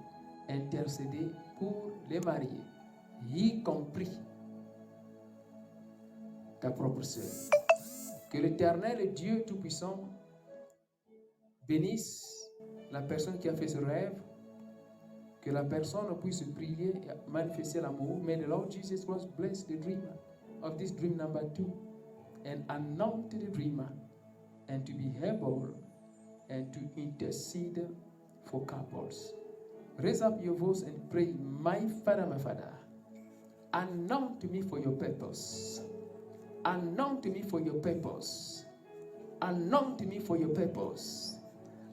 intercéder pour les mariés, y compris ta propre sœur. Que l'Éternel Dieu Tout-Puissant bénisse la personne qui a fait ce rêve, que la personne puisse prier et manifester l'amour. May the Lord Jesus Christ bless the dreamer of this dream number 2 and anoint the dreamer and to be able and to intercede for couples. Raise up your voice and pray, my Father, anoint me for your purpose. Anoint me for your purpose. Anoint me for your purpose.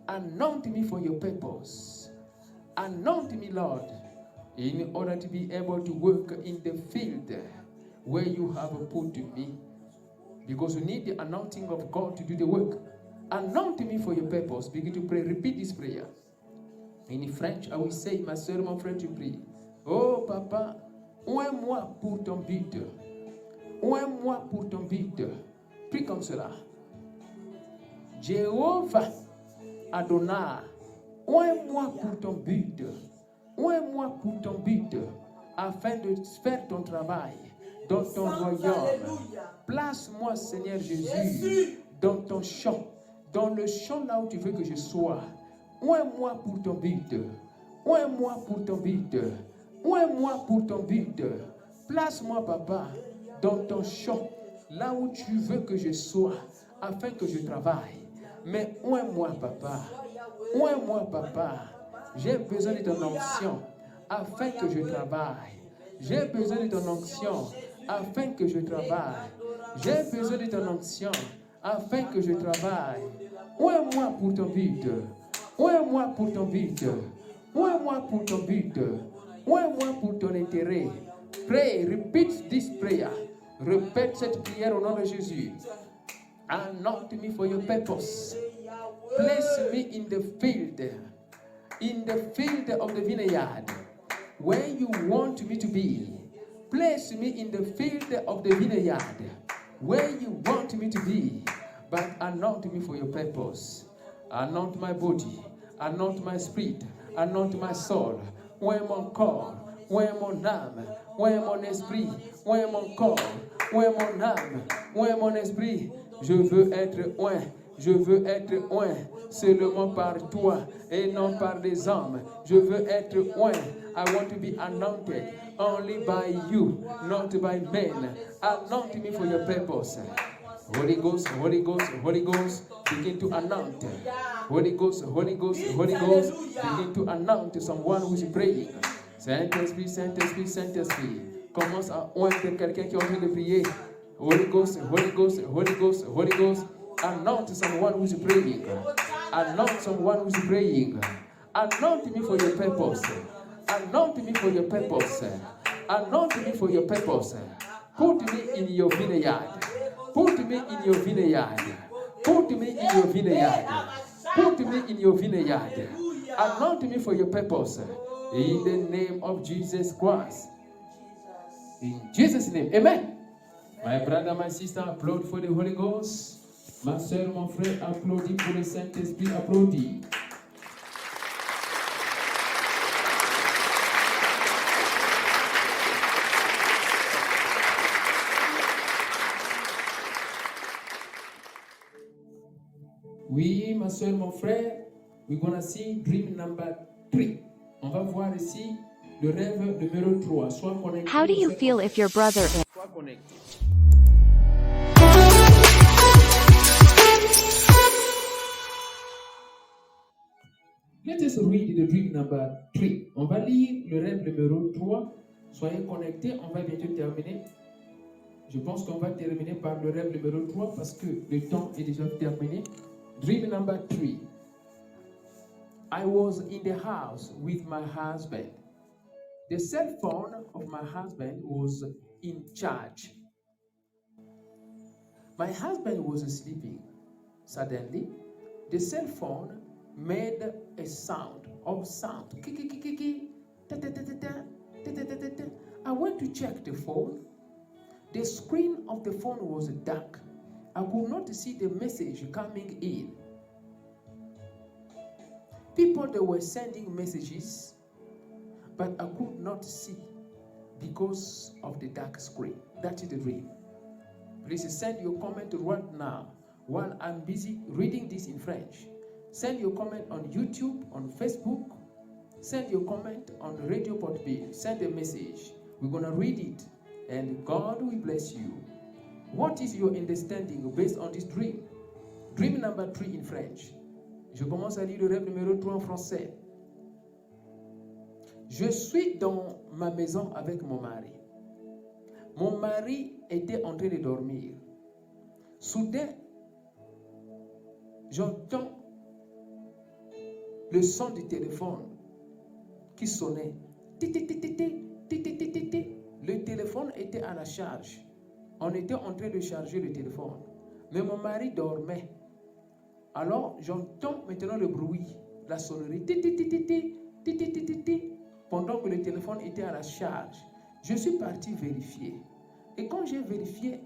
Anoint me for your purpose. Anoint me, Lord, in order to be able to work in the field where you have put me. Because you need the anointing of God to do the work. Anoint me for your purpose. Begin to pray. Repeat this prayer. In French, I will say, ma soeur, mon frère, tu pries. Oh, papa, oins-moi pour ton but. Oins-moi pour ton but. Prie comme cela. Jéhovah Adonai, oins-moi pour ton but. Oins-moi pour ton but, afin de faire ton travail dans ton royaume. Place-moi, Seigneur Jésus, dans ton champ, dans le champ là où tu veux que je sois. Oins-moi pour ton but. Oins-moi pour ton but. Oins-moi pour ton but. Place-moi, papa, dans ton champ, là où tu veux que je sois, afin que je travaille. Mais oins-moi, papa. Oins-moi, papa. J'ai besoin de ton onction, afin que je travaille. J'ai besoin de ton onction, afin que je travaille. J'ai besoin de ton onction, afin que je travaille. Oins-moi pour ton but. Oins-moi pour ton but. Oins-moi pour ton but. Oins-moi pour ton intérêt. Pray, repeat this prayer. Répète cette prière au nom de Jésus. Anoint me for your purpose. Place me in the field of the vineyard, where you want me to be. Place me in the field of the vineyard, where you want me to be. but anoint me for your purpose. Anoint my body, anoint my spirit, anoint my soul. Ouais mon corps, ouais mon âme, ouais mon esprit, ouais mon corps, ouais mon âme, ouais mon esprit. Je veux être oint. Je veux être oint seulement par toi et non par les hommes. Je veux être oint. I want to be anointed only by you, not by men. Anoint me for your purpose. Holy Ghost, Holy Ghost, Holy Ghost, begin to anoint. Holy Ghost, Holy Ghost, Holy Ghost, begin to anoint someone who is praying. Saint-Esprit, Saint-Esprit, Saint-Esprit. Commence à oindre quelqu'un qui est en train de prier. Holy Ghost, Holy Ghost, Holy Ghost, Holy Ghost. Anoint someone who is praying. Anoint someone who is praying. Anoint me for your purpose. Anoint me for your purpose. Anoint me for your purpose. Put me in your vineyard. Put me in your vineyard. Put me in your vineyard. Put me in your vineyard. Anoint me for your purpose. In the name of Jesus Christ. In Jesus' name. Amen. My brother, my sister, applaud for the Holy Ghost. Ma soeur, mon frère, applaudis pour le Saint-Esprit. Applaudis. Oui, ma soeur, mon frère, we're gonna see dream number 3. On va voir ici le rêve numéro 3. Sois connecté. How do you feel if your brother is? Sois connecté. Let us read the dream number 3. On va lire le rêve numéro 3. Soyez connectés, on va bientôt terminer. Je pense qu'on va terminer par le rêve numéro 3 parce que le temps est déjà terminé. Dream number 3. I was in the house with my husband. The cell phone of my husband was in charge. My husband was sleeping. Suddenly, the cell phone made a sound. I went to check the phone. The screen of the phone was dark. I could not see the message coming in. People that were sending messages, but I could not see because of the dark screen. That is the dream. Please send your comment right now while I'm busy reading this in French. Send your comment on YouTube, on Facebook. Send your comment on Radio Portbil. Send a message. We're going to read it and God will bless you. What is your understanding based on this dream? Dream number 3 in French. Je commence à lire le rêve numéro 3 en français. Je suis dans ma maison avec mon mari. Mon mari était en train de dormir. Soudain, j'entends le son du téléphone qui sonnait. Le téléphone était à la charge. On était en train de charger le téléphone. Mais mon mari dormait. Alors, j'entends maintenant le bruit, la sonnerie. Pendant que le téléphone était à la charge. Je suis parti vérifier. Et quand j'ai vérifié,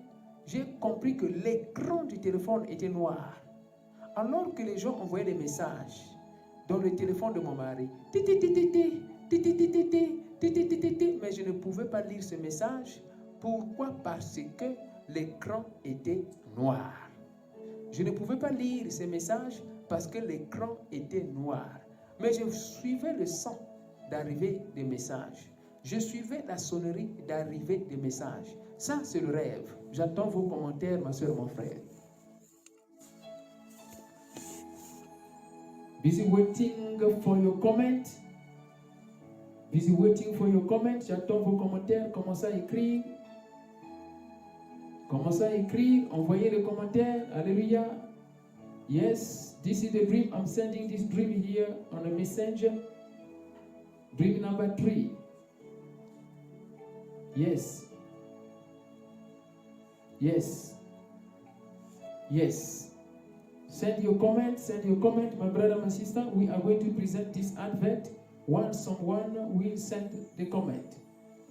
j'ai compris que l'écran du téléphone était noir. Alors que les gens envoyaient des messages dans le téléphone de mon mari. Mais je ne pouvais pas lire ce message. Pourquoi? Parce que l'écran était noir. Je ne pouvais pas lire ces messages parce que l'écran était noir. Mais je suivais le son d'arrivée des messages. Je suivais la sonnerie d'arrivée des messages. Ça, c'est le rêve. J'attends vos commentaires, ma soeur, mon frère. Busy waiting for your comment. Busy waiting for your comment. J'attends vos commentaires. Commencez à écrire. Commencez à écrire. Envoyez les commentaires. Alléluia. Yes, this is the dream. I'm sending this dream here on a messenger. Dream number 3. Yes. Yes. Yes. Send your comment, my brother, my sister. We are going to present this advert while someone will send the comment.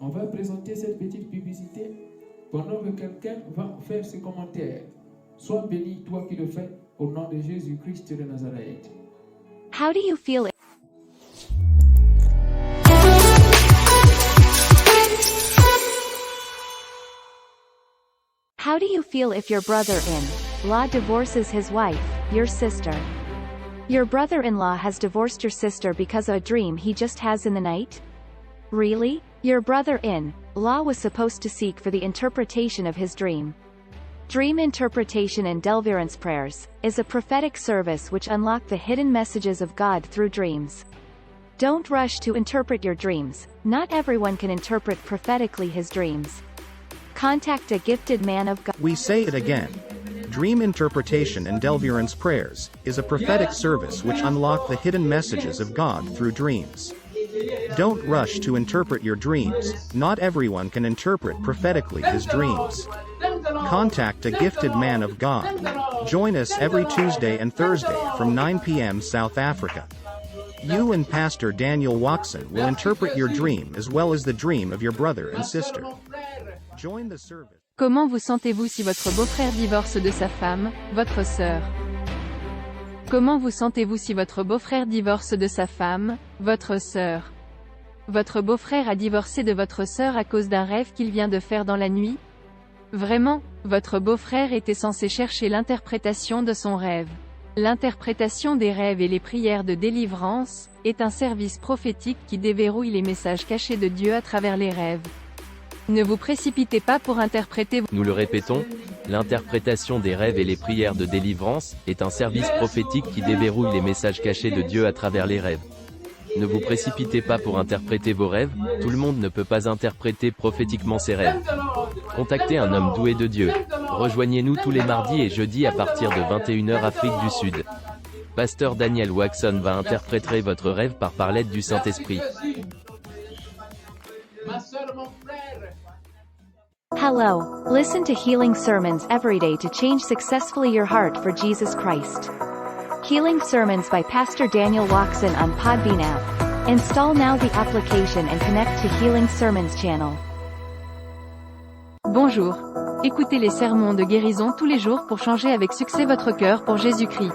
On va présenter cette petite publicité pendant que quelqu'un va faire ses commentaires. Sois béni, toi qui le fais, au nom de Jésus-Christ de Nazareth. How do you feel? How do you feel if your brother-in-law divorces his wife, your sister? Your brother-in-law has divorced your sister because of a dream he just has in the night? Really? Your brother-in-law was supposed to seek for the interpretation of his dream. Dream interpretation and deliverance prayers is a prophetic service which unlock the hidden messages of God through dreams. Don't rush to interpret your dreams. Not everyone can interpret prophetically his dreams. Contact a gifted man of God. We say it again. Dream interpretation and deliverance prayers is a prophetic service which unlock the hidden messages of God through dreams. Don't rush to interpret your dreams. Not everyone can interpret prophetically his dreams. Contact a gifted man of God. Join us every Tuesday and Thursday from 9 p.m. South Africa. You and Pastor Daniel Watson will interpret your dream as well as the dream of your brother and sister. Join the service. Comment vous sentez-vous si votre beau-frère divorce de sa femme, votre sœur? Comment vous sentez-vous si votre beau-frère divorce de sa femme, votre sœur? Votre beau-frère a divorcé de votre sœur à cause d'un rêve qu'il vient de faire dans la nuit? Vraiment, votre beau-frère était censé chercher l'interprétation de son rêve. L'interprétation des rêves et les prières de délivrance est un service prophétique qui déverrouille les messages cachés de Dieu à travers les rêves. Ne vous précipitez pas pour interpréter. Nous le répétons, l'interprétation des rêves et les prières de délivrance est un service prophétique qui déverrouille les messages cachés de Dieu à travers les rêves. Ne vous précipitez pas pour interpréter vos rêves, tout le monde ne peut pas interpréter prophétiquement ses rêves. Contactez un homme doué de Dieu. Rejoignez-nous tous les mardis et jeudis à partir de 21h Afrique du Sud. Pasteur Daniel Watson va interpréter votre rêve par l'aide du Saint-Esprit. Hello, listen to healing sermons every day to change successfully your heart for Jesus Christ. Healing sermons by Pastor Daniel Watson on Podbean app. Install now the application and connect to Healing Sermons channel. Bonjour. Écoutez les sermons de guérison tous les jours pour changer avec succès votre cœur pour Jésus-Christ.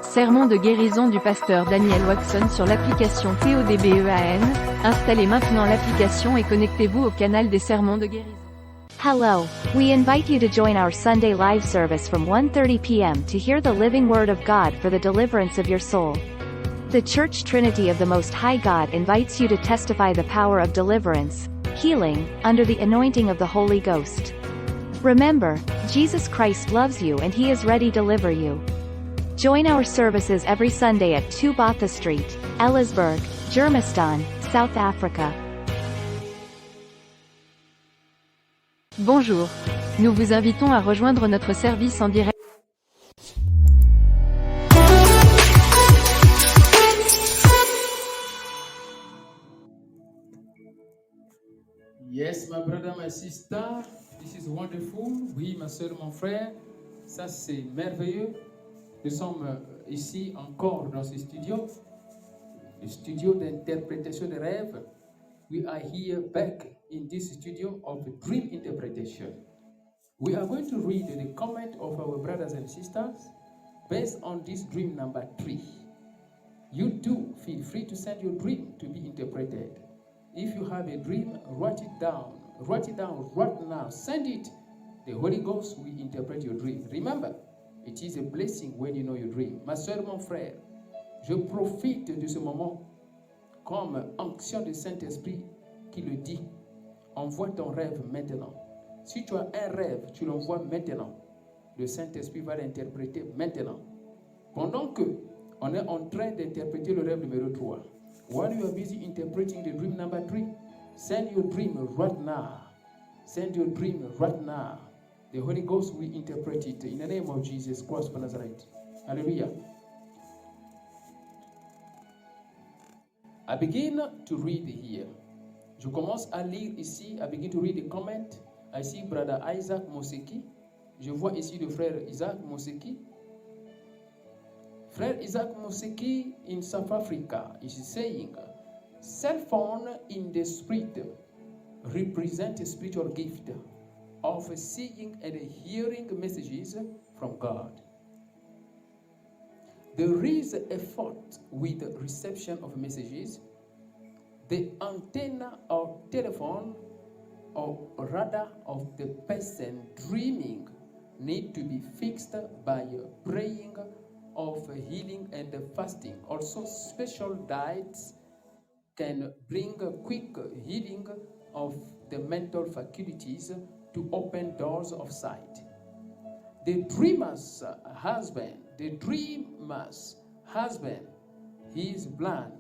Sermon de guérison du pasteur Daniel Watson sur l'application TODBEAN. Installez maintenant l'application et connectez-vous au canal des sermons de guérison. Hello, we invite you to join our Sunday live service from 1:30 p.m. to hear the living word of God for the deliverance of your soul. The Church Trinity of the Most High God invites you to testify the power of deliverance, healing, under the anointing of the Holy Ghost. Remember, Jesus Christ loves you and He is ready to deliver you. Join our services every Sunday at 2 Botha Street, Ellisburg, Germiston, South Africa. Bonjour. Nous vous invitons à rejoindre notre service en direct. Yes, my brother, my sister, this is wonderful. Oui, ma soeur, mon frère, ça c'est merveilleux. Nous sommes ici encore dans ce studio, le studio d'interprétation des rêves. We are here back in this studio of dream interpretation. We are going to read the comment of our brothers and sisters based on this dream number 3. You too feel free to send your dream to be interpreted. If you have a dream, write it down right now, send it. The Holy Ghost will interpret your dream. Remember, it is a blessing when you know your dream. Ma soeur, mon frère, je profite de ce moment comme onction du Saint-Esprit qui le dit. Envoie ton rêve maintenant. Si tu as un rêve, tu l'envoies maintenant. Le Saint-Esprit va l'interpréter maintenant. Pendant que on est en train d'interpréter le rêve numéro 3. While you are busy interpreting the dream number 3, send your dream right now. Send your dream right now. The Holy Ghost will interpret it in the name of Jesus Christ of Nazareth. Hallelujah. I begin to read here. Je commence à lire ici. I begin to read the comment. I see brother Isaac Moseki. Je vois ici le frère Isaac Moseki. Frère Isaac Moseki in South Africa is saying, cell phone in the spirit represent a spiritual gift of seeing and hearing messages from God. There is a fault with the reception of messages. The antenna or telephone or radar of the person dreaming need to be fixed by praying of healing and fasting. Also, special diets can bring a quick healing of the mental faculties to open doors of sight. The dreamer's husband, he is blind.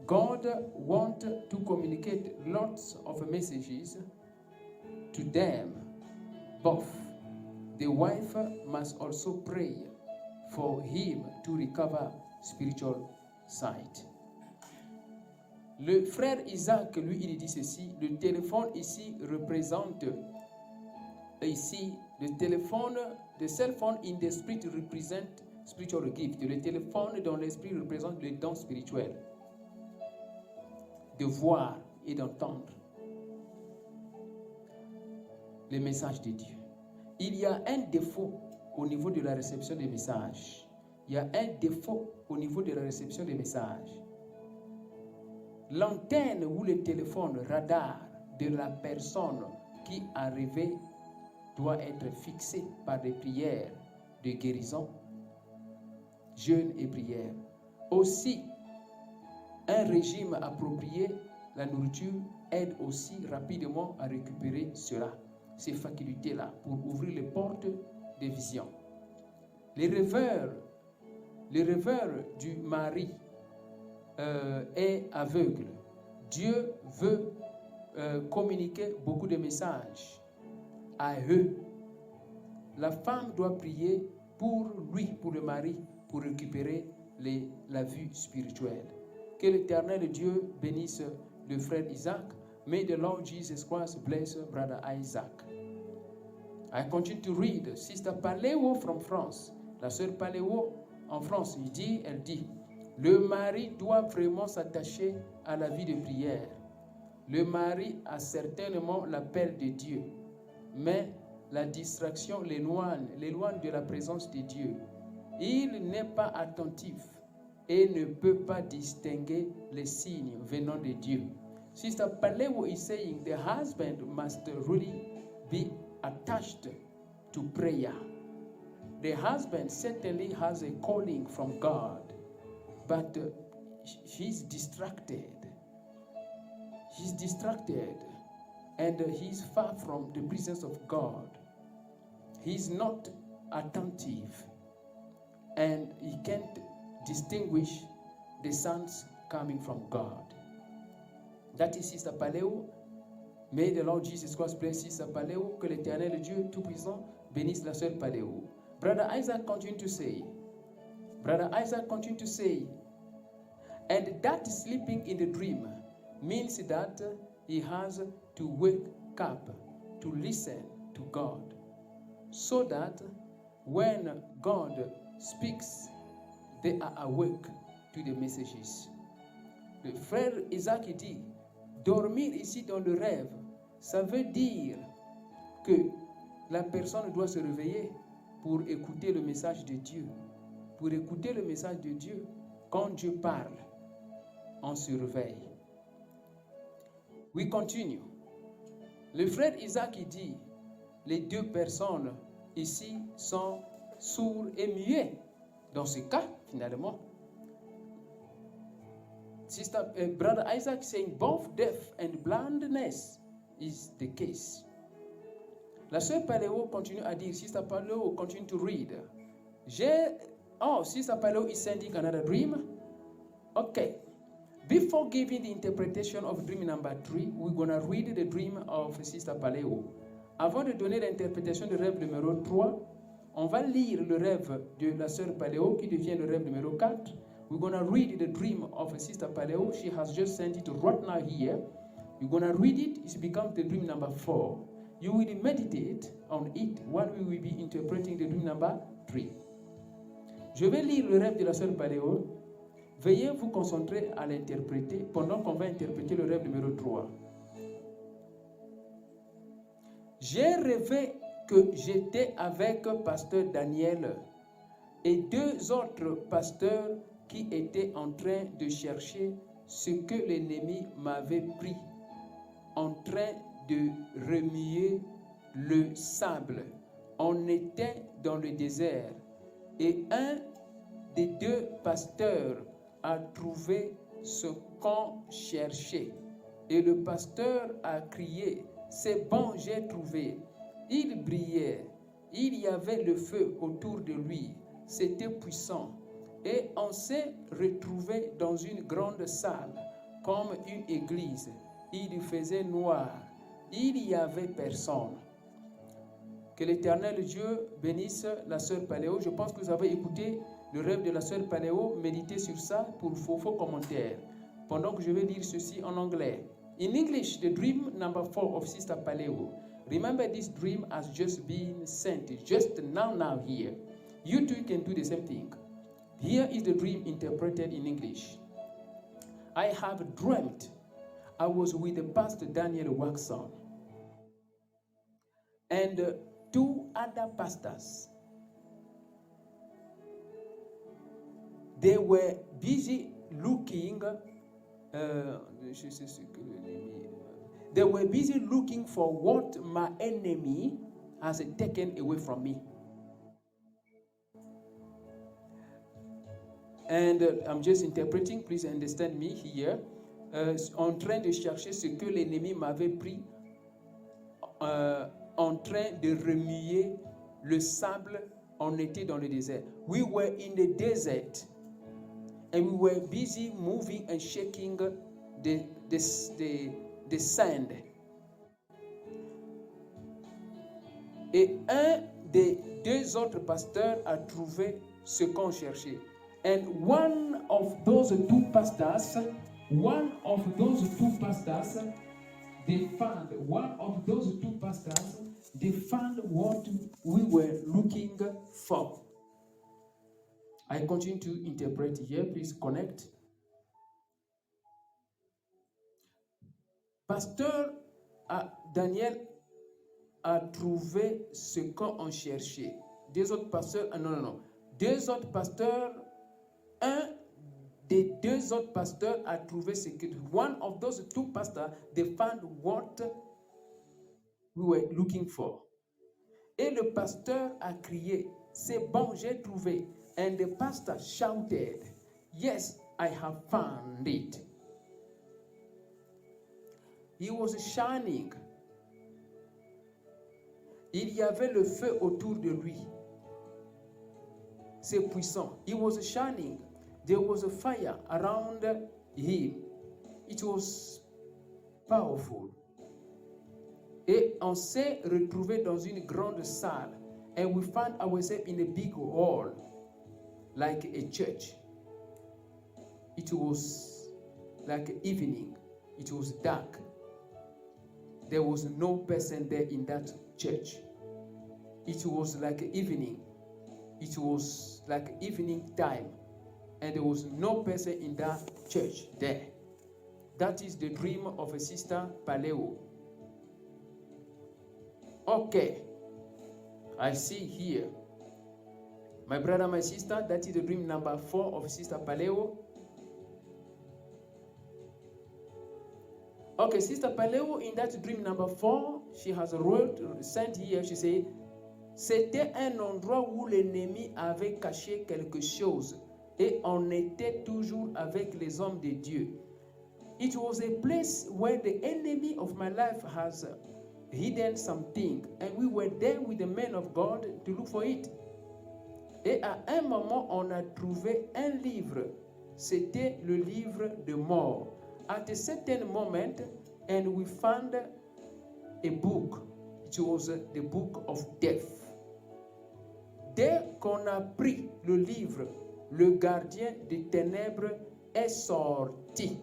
God wants to communicate lots of messages to them both. The wife must also pray for him to recover spiritual sight. Le frère Isaac, lui, il dit ceci, le téléphone ici représente, ici, the cell phone in the spirit represent spiritual gift. Le téléphone dans l'esprit représente le don spirituel. De voir et d'entendre les messages de Dieu. Il y a un défaut au niveau de la réception des messages. Il y a un défaut au niveau de la réception des messages. L'antenne ou le téléphone radar de la personne qui a rêvé doit être fixé par des prières de guérison, jeûne et prière. Aussi, un régime approprié, la nourriture, aide aussi rapidement à récupérer cela, ces facultés-là, pour ouvrir les portes des visions. Les rêveurs du mari est aveugle. Dieu veut communiquer beaucoup de messages à eux. La femme doit prier pour lui, pour le mari, pour récupérer la vue spirituelle. Que l'Éternel Dieu bénisse le frère Isaac. May the Lord Jesus Christ bless brother Isaac. I continue to read. Sister Paléo from France. La sœur Paléo en France, elle dit, le mari doit vraiment s'attacher à la vie de prière. Le mari a certainement l'appel de Dieu, mais la distraction l'éloigne de la présence de Dieu. Il n'est pas attentif et ne peut pas distinguer les signes venant de Dieu. Sister Paléo is saying the husband must really be attached to prayer. The husband certainly has a calling from God, but he's distracted. He's distracted and he's far from the presence of God. He's not attentive and he can't distinguish the sounds coming from God. That is Sister Paléo. May the Lord Jesus Christ bless Sister Paléo. Que l'Éternel Dieu Tout-Puissant bénisse la sœur Paléo. Brother Isaac continued to say, and that sleeping in the dream means that he has to wake up to listen to God, so that when God speaks, they are awake to the messages. Le frère Isaac dit, dormir ici dans le rêve, ça veut dire que la personne doit se réveiller pour écouter le message de Dieu. Pour écouter le message de Dieu, quand Dieu parle, on se réveille. We continue. Le frère Isaac dit, les deux personnes ici sont sourds et muets. Dans ce cas, finalement, Brother Isaac saying both deaf and blindness is the case. La sœur Paléo continue à dire, Sister Paléo continue to read. Sister Paléo is sending another dream. Okay. Before giving the interpretation of dream number 3, we're going to read the dream of Sister Paléo. Avant de donner l'interprétation du rêve numéro 3, on va lire le rêve de la sœur Paléo qui devient le rêve numéro 4. We're going to read the dream of Sister Paléo. She has just sent it right now here. You're going to read it. It becomes the dream number 4. You will meditate on it while we will be interpreting the dream number 3. Je vais lire le rêve de la sœur Paléo. Veuillez vous concentrer à l'interpréter pendant qu'on va interpréter le rêve numéro 3. J'ai rêvé que j'étais avec pasteur Daniel et 2 autres pasteurs qui étaient en train de chercher ce que l'ennemi m'avait pris, en train de remuer le sable. On était dans le désert et un des 2 pasteurs a trouvé ce qu'on cherchait. Et le pasteur a crié, « C'est bon, j'ai trouvé ». Il brillait, il y avait le feu autour de lui, c'était puissant. Et on s'est retrouvé dans une grande salle, comme une église. Il faisait noir, il n'y avait personne. Que l'Éternel Dieu bénisse la sœur Paléo. Je pense que vous avez écouté le rêve de la sœur Paléo. Méditez sur ça pour vos commentaires. Pendant que je vais lire ceci en anglais. In English, the dream number 4 of Sister Paléo. Remember, this dream has just been sent, just now here. You too can do the same thing. Here is the dream interpreted in English. I have dreamt I was with the pastor Daniel Waxon and 2 other pastors. They were busy looking. They were busy looking for what my enemy has taken away from me. And I'm just interpreting, please understand me here. En train de chercher ce que l'ennemi m'avait pris, en train de remuer le sable, on était dans le désert. We were in the desert and we were busy moving and shaking the sand. Et un des 2 autres pasteurs a trouvé ce qu'on cherchait. And one of those 2 pastors, they found what we were looking for. I continue to interpret here. Please connect. Pasteur Daniel a trouvé ce qu'on cherchait. 2 autres pasteurs, non. 2 autres pasteurs, un des 2 autres pasteurs a trouvé ce que. One of those 2 pastors, they found what we were looking for. Et le pasteur a crié, c'est bon, j'ai trouvé. And the pastor shouted, yes, I have found it. He was shining. Il y avait le feu autour de lui. C'est puissant. He was shining. There was a fire around him. It was powerful. Et on s'est retrouvé dans une grande salle. And we found ourselves in a big hall, like a church. It was like evening. It was dark. There was no person there in that church. It was like evening. It was like evening time. And there was no person in that church there. That is the dream of a Sister Paléo. Okay. I see here. My brother, my sister, that is the dream number 4 of Sister Paléo. Okay, Sister Paléo, in that dream number 4, she has sent here, she said, c'était un endroit où l'ennemi avait caché quelque chose et on était toujours avec les hommes de Dieu. It was a place where the enemy of my life has hidden something and we were there with the men of God to look for it. Et à un moment, on a trouvé un livre. C'était le livre de mort. At a certain moment, and we found a book. It was the book of death. Dès qu'on a pris le livre, le gardien des ténèbres est sorti.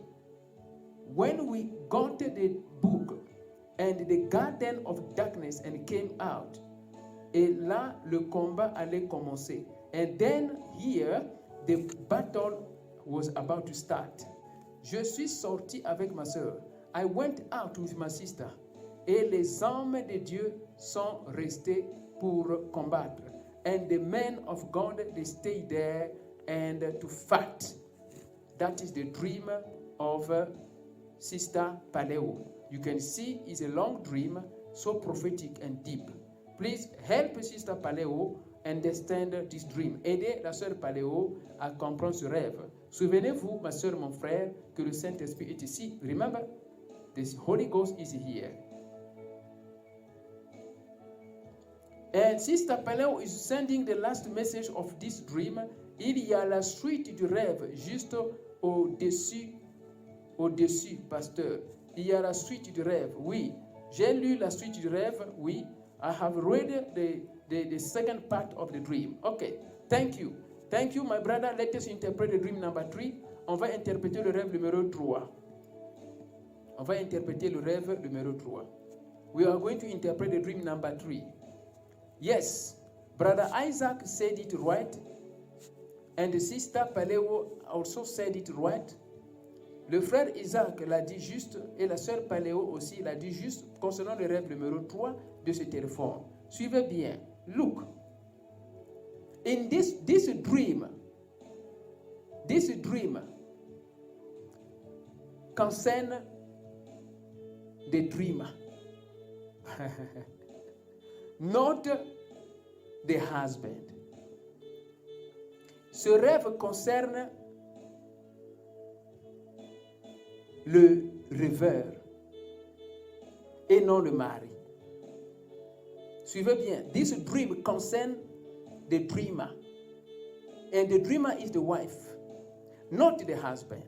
When we got the book and the garden of darkness and came out, et là, le combat allait commencer. And then here, the battle was about to start. Je suis sorti avec ma sœur. I went out with my sister. Et les hommes de Dieu sont restés pour combattre. And the men of God, they stay there and to fight. That is the dream of Sister Paleo. You can see it's a long dream, so prophetic and deep. Please help Sister Paleo understand this dream. Aidez la sœur Paleo à comprendre ce rêve. Souvenez-vous, ma sœur, mon frère, que le Saint-Esprit est ici. Remember, the Holy Ghost is here. And Sister Paleo is sending the last message of this dream. Il y a la suite du rêve juste au-dessus, pasteur. Il y a la suite du rêve, oui. J'ai lu la suite du rêve, oui. I have read the second part of the dream. Okay, thank you. Thank you, my brother. Let us interpret the dream number 3. On va interpréter le rêve numéro 3. On va interpréter le rêve numéro 3. We are going to interpret the dream number 3. Yes, Brother Isaac said it right. And the Sister Paleo also said it right. Le frère Isaac l'a dit juste et la sœur Paleo aussi l'a dit juste concernant le rêve numéro 3 de ce téléphone. Suivez bien. Look. In this dream concern the dreamer. Not the husband. Ce rêve concerne le rêveur et non le mari. Suivez bien. This dream concerns the dreamer. And the dreamer is the wife, not the husband.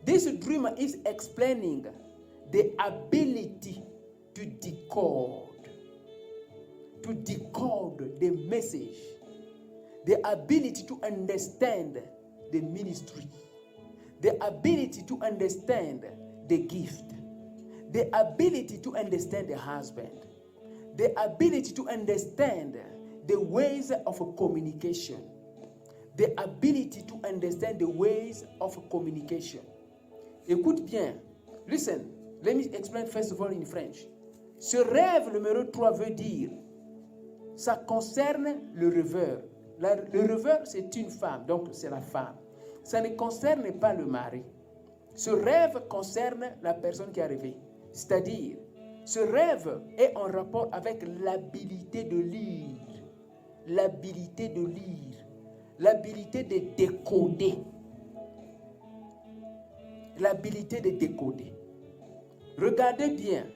This dreamer is explaining the ability to decode the message, the ability to understand the ministry, the ability to understand the gift, the ability to understand the husband, the ability to understand the ways of communication, the ability to understand the ways of communication. Écoute bien. Listen, let me explain first of all in French. Ce rêve numéro 3 veut dire, ça concerne le rêveur. Le rêveur, c'est une femme, donc c'est la femme. Ça ne concerne pas le mari. Ce rêve concerne la personne qui est rêvé. C'est-à-dire, ce rêve est en rapport avec l'habilité de lire, l'habilité de décoder. L'habilité de décoder. Regardez bien.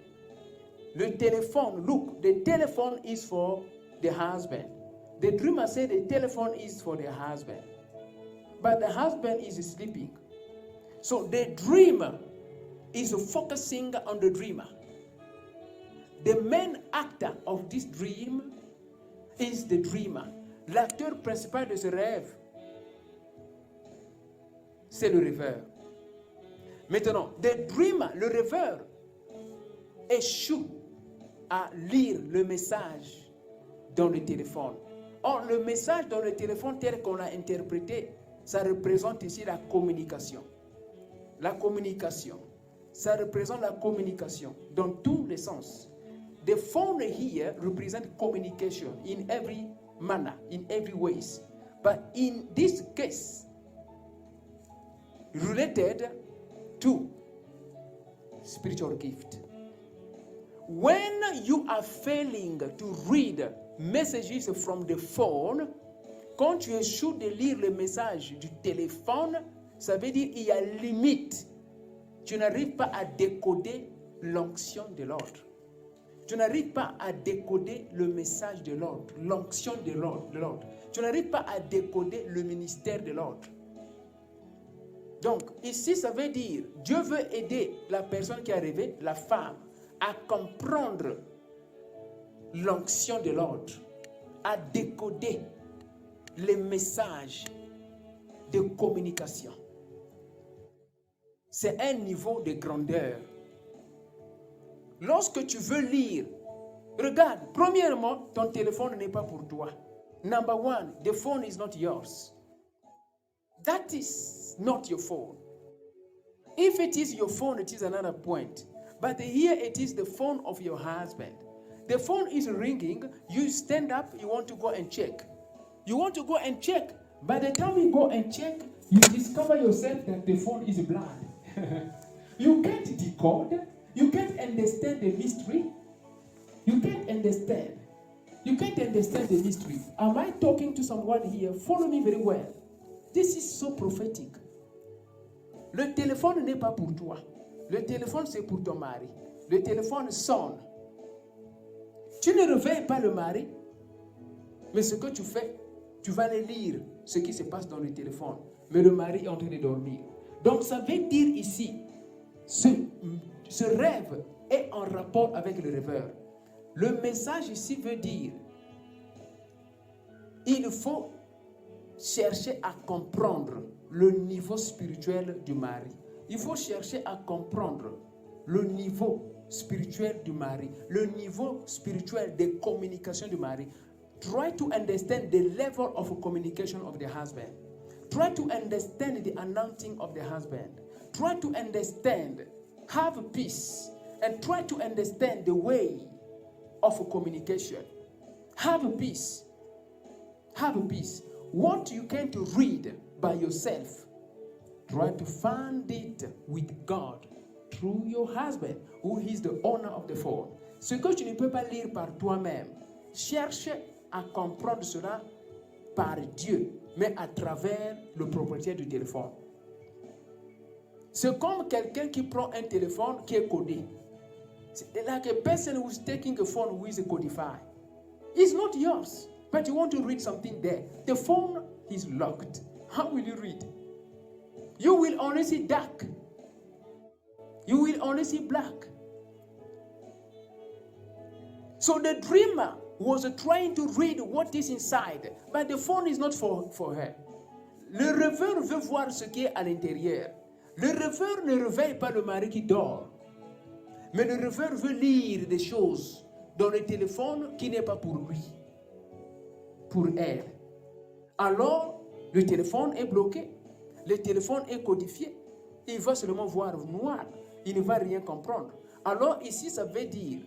Le téléphone, look, the telephone is for the husband. The dreamer said the telephone is for the husband. But the husband is sleeping. So the dreamer is focusing on the dreamer. The main actor of this dream is the dreamer. L'acteur principal de ce rêve, c'est le rêveur. Maintenant, the dreamer, le rêveur, échoue à lire le message dans le téléphone. Or, le message dans le téléphone tel qu'on l'a interprété, ça représente ici la communication. La communication. Ça représente la communication dans tous les sens. The phone here represents communication in every manner, in every ways. But in this case, related to spiritual gift. When you are failing to read messages from the phone, quand tu échoues de lire le message du téléphone, ça veut dire qu'il y a limite. Tu n'arrives pas à décoder l'onction de l'autre. Tu n'arrives pas à décoder le message de l'autre, l'onction de l'autre. Tu n'arrives pas à décoder le ministère de l'autre. Donc, ici, ça veut dire, Dieu veut aider la personne qui est arrivée, la femme, à comprendre l'onction de l'autre, à décoder les messages de communication. C'est un niveau de grandeur. Lorsque tu veux lire, regarde, premièrement, ton téléphone n'est pas pour toi. Number one, the phone is not yours. That is not your phone. If it is your phone, it is another point. But here it is the phone of your husband. The phone is ringing. You stand up. You want to go and check. You want to go and check. By the time you go and check, you discover yourself that the phone is blind. You can't decode. You can't understand the mystery. You can't understand. You can't understand the mystery. Am I talking to someone here? Follow me very well. This is so prophetic. Le téléphone n'est pas pour toi. Le téléphone, c'est pour ton mari. Le téléphone sonne. Tu ne réveilles pas le mari, mais ce que tu fais, tu vas aller lire ce qui se passe dans le téléphone. Mais le mari est en train de dormir. Donc ça veut dire ici, ce rêve est en rapport avec le rêveur. Le message ici veut dire, il faut chercher à comprendre le niveau spirituel du mari. Il faut chercher à comprendre le niveau spirituel du mari, le niveau spirituel de communication du mari. Try to understand the level of communication of the husband. Try to understand the anointing of the husband. Try to understand, have peace, and try to understand the way of communication. Have peace. Have peace. What you can't read by yourself, try to find it with God through your husband, who is the owner of the phone. Ce que tu ne peux pas lire par toi-même, cherche à comprendre cela par Dieu, mais à travers le propriétaire du téléphone. C'est comme quelqu'un qui prend un téléphone qui est codé. C'est like a person who's taking a phone who is codified. It's not yours, but you want to read something there. The phone is locked. How will you read? You will only see dark. You will only see black. So the dreamer was trying to read what is inside, but the phone is not for her. Le rêveur veut voir ce qui est à l'intérieur. Le rêveur ne réveille pas le mari qui dort. Mais le rêveur veut lire des choses dans le téléphone qui n'est pas pour lui, pour elle. Alors, le téléphone est bloqué. Le téléphone est codifié. Il va seulement voir noir. Il ne va rien comprendre. Alors ici, ça veut dire,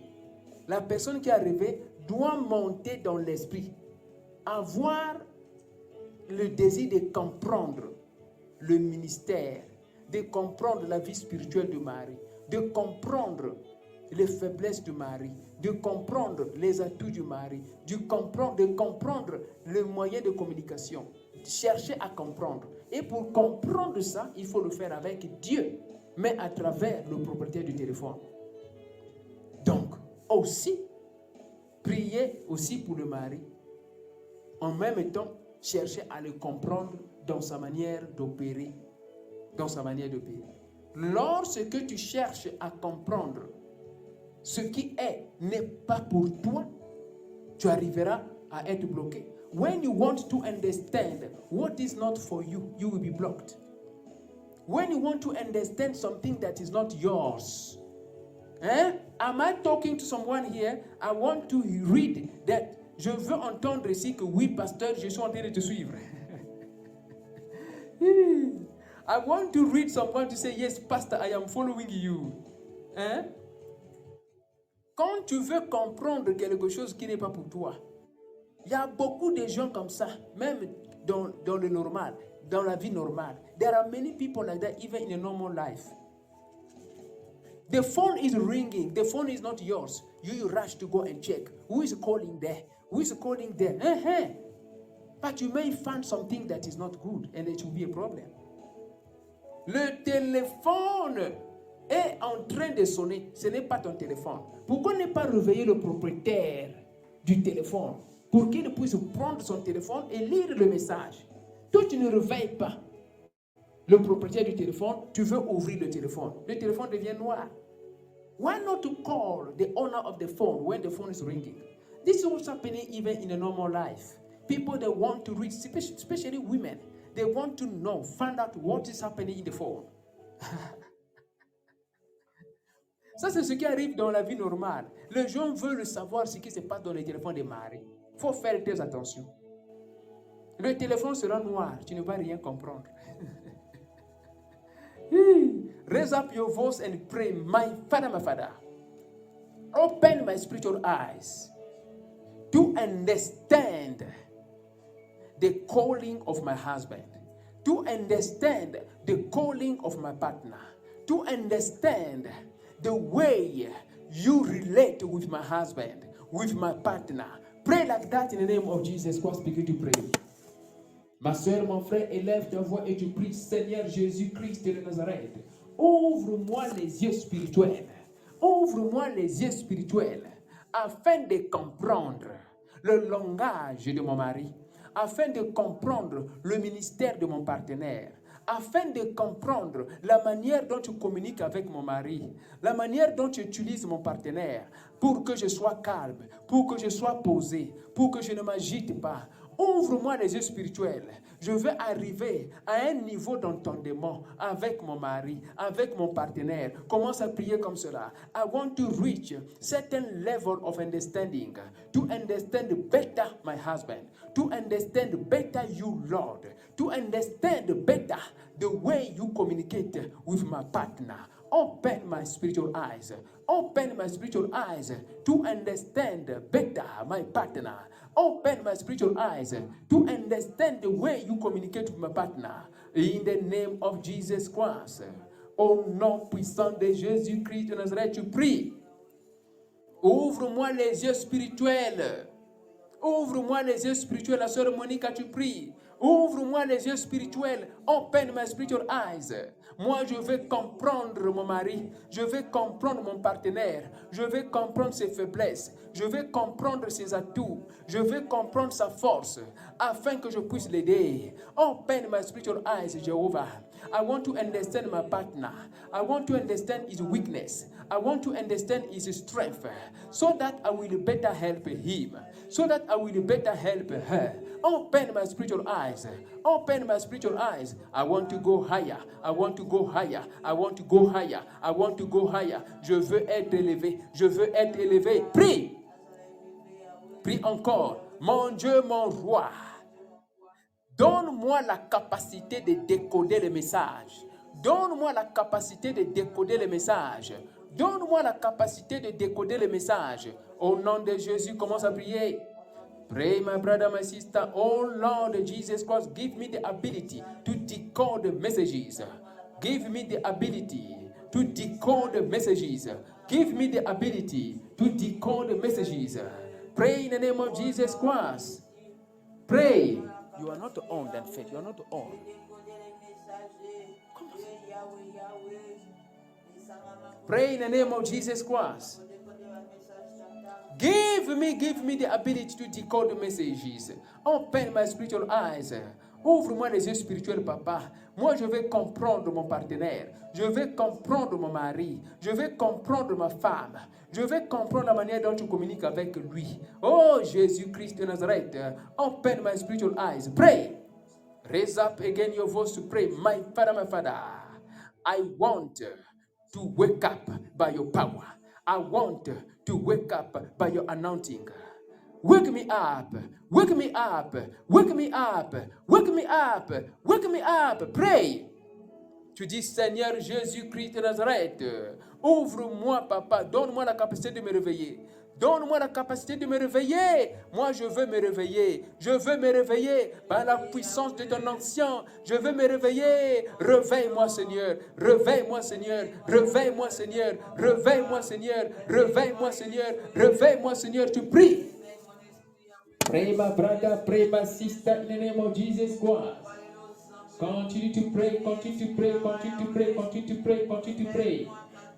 la personne qui a rêvé doit monter dans l'esprit, avoir le désir de comprendre le ministère, de comprendre la vie spirituelle du mari, de comprendre les faiblesses du mari, de comprendre les atouts du mari, de comprendre les moyens de communication. Chercher à comprendre. Et pour comprendre ça, il faut le faire avec Dieu, mais à travers le propriétaire du téléphone. Donc, aussi, prier aussi pour le mari. En même temps, chercher à le comprendre dans sa manière d'opérer. Dans sa manière d'opérer. Lorsque tu cherches à comprendre ce qui n'est pas pour toi, tu arriveras à être bloqué. When you want to understand what is not for you, you will be blocked. When you want to understand something that is not yours, am I talking to someone here? I want to read that. Je veux entendre ici que oui, pasteur, je suis en train de te suivre. I want to read someone to say, yes, pastor, I am following you. Quand tu veux comprendre quelque chose qui n'est pas pour toi, il y a beaucoup de gens comme ça, même dans le normal, dans la vie normale. There are many people like that even in a normal life. The phone is ringing. The phone is not yours. You rush to go and check. Who is calling there? Who is calling there? But you may find something that is not good and it will be a problem. Le téléphone est en train de sonner. Ce n'est pas ton téléphone. Pourquoi ne pas réveiller le propriétaire du téléphone pour qu'il puisse prendre son téléphone et lire le message? Toi, tu ne réveilles pas le propriétaire du téléphone, tu veux ouvrir le téléphone. Le téléphone devient noir. Why not to call the owner of the phone when the phone is ringing? This is what's happening even in a normal life. People that want to read, especially women, they want to know, find out what is happening in the phone. Ça, c'est ce qui arrive dans la vie normale. Les gens veulent savoir ce qui se passe dans les téléphones des maris. Il faut faire très attention. Le téléphone sera noir, tu ne vas rien comprendre. Raise up your voice and pray, my Father, open my spiritual eyes to understand the calling of my husband, to understand the calling of my partner, to understand the way you relate with my husband, with my partner. Pray like that in the name of Jesus Christ. Begin to pray. Ma soeur, mon frère, élève ta voix et tu pries, Seigneur Jésus-Christ de Nazareth, ouvre-moi les yeux spirituels. Ouvre-moi les yeux spirituels afin de comprendre le langage de mon mari, afin de comprendre le ministère de mon partenaire, afin de comprendre la manière dont tu communiques avec mon mari, la manière dont tu utilises mon partenaire, pour que je sois calme, pour que je sois posé, pour que je ne m'agite pas. Ouvre-moi les yeux spirituels. Je veux arriver à un niveau d'entendement avec mon mari, avec mon partenaire. Commence à prier comme cela. I want to reach a certain level of understanding, to understand better my husband, to understand better you, Lord, to understand better the way you communicate with my partner. Open my spiritual eyes. Open my spiritual eyes to understand better my partner. Open my spiritual eyes to understand the way you communicate with my partner. In the name of Jesus Christ. Au nom puissant de Jésus-Christ de Nazareth, tu pries. Ouvre-moi les yeux spirituels. Ouvre-moi les yeux spirituels. La sœur Monica, tu pries. Ouvre-moi les yeux spirituels. Open my spiritual eyes. Moi, je veux comprendre mon mari. Je veux comprendre mon partenaire. Je veux comprendre ses faiblesses. Je veux comprendre ses atouts. Je veux comprendre sa force afin que je puisse l'aider. Open my spiritual eyes, Jehovah. I want to understand my partner. I want to understand his weakness. I want to understand his strength so that I will better help him, so that I will better help her. Open my spiritual eyes. Open my spiritual eyes. I want to go higher. I want to go higher. I want to go higher. I want to go higher. Je veux être élevé. Je veux être élevé. Prie. Prie encore. Mon Dieu, mon roi. Donne-moi la capacité de décoder les messages. Donne-moi la capacité de décoder les messages. Donne-moi la capacité de décoder les messages. Au nom de Jésus, commence à prier. Pray, my brother, my sister. Oh Lord Jesus Christ, give me the ability to decode the messages. Give me the ability to decode the messages. Give me the ability to decode the messages. Pray in the name of Jesus Christ. Pray. You are not on that faith. You are not on. Pray in the name of Jesus Christ. Give me the ability to decode the messages. Open my spiritual eyes. Ouvre-moi les yeux spirituels, papa. Moi, je vais comprendre mon partenaire. Je vais comprendre mon mari. Je vais comprendre ma femme. Je vais comprendre la manière dont tu communiques avec lui. Oh, Jésus-Christ de Nazareth. Open my spiritual eyes. Pray. Raise up again your voice to pray. My Father, I want to wake up by your power. I want to wake up by your anointing. Wake me up, wake me up, wake me up, wake me up, wake me up. Pray. Tu dis, Seigneur Jésus-Christ de Nazareth, ouvre-moi, papa, donne-moi la capacité de me réveiller. Donne-moi la capacité de me réveiller. Moi, je veux me réveiller. Je veux me réveiller par la puissance de ton ancien. Je veux me réveiller. Réveille-moi, Seigneur. Réveille-moi, Seigneur. Réveille-moi, Seigneur. Réveille-moi, Seigneur. Réveille-moi, Seigneur. Réveille-moi, Seigneur. Tu pries. Pray, my brother. Pray, my sister. In the name of Jesus Christ. Continue to pray. Continue to pray. Continue to pray. Continue to pray. Continue to pray.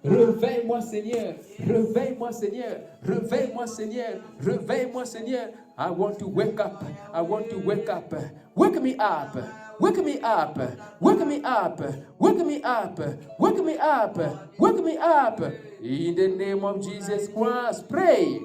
Réveille-moi, Seigneur. Réveille-moi, Seigneur. Réveille-moi, Seigneur. Réveille-moi, Seigneur. I want to wake up. I want to wake up. Wake me up. Wake me up. Wake me up. Wake me up. Wake me up. Wake me up. In the name of Jesus Christ, pray.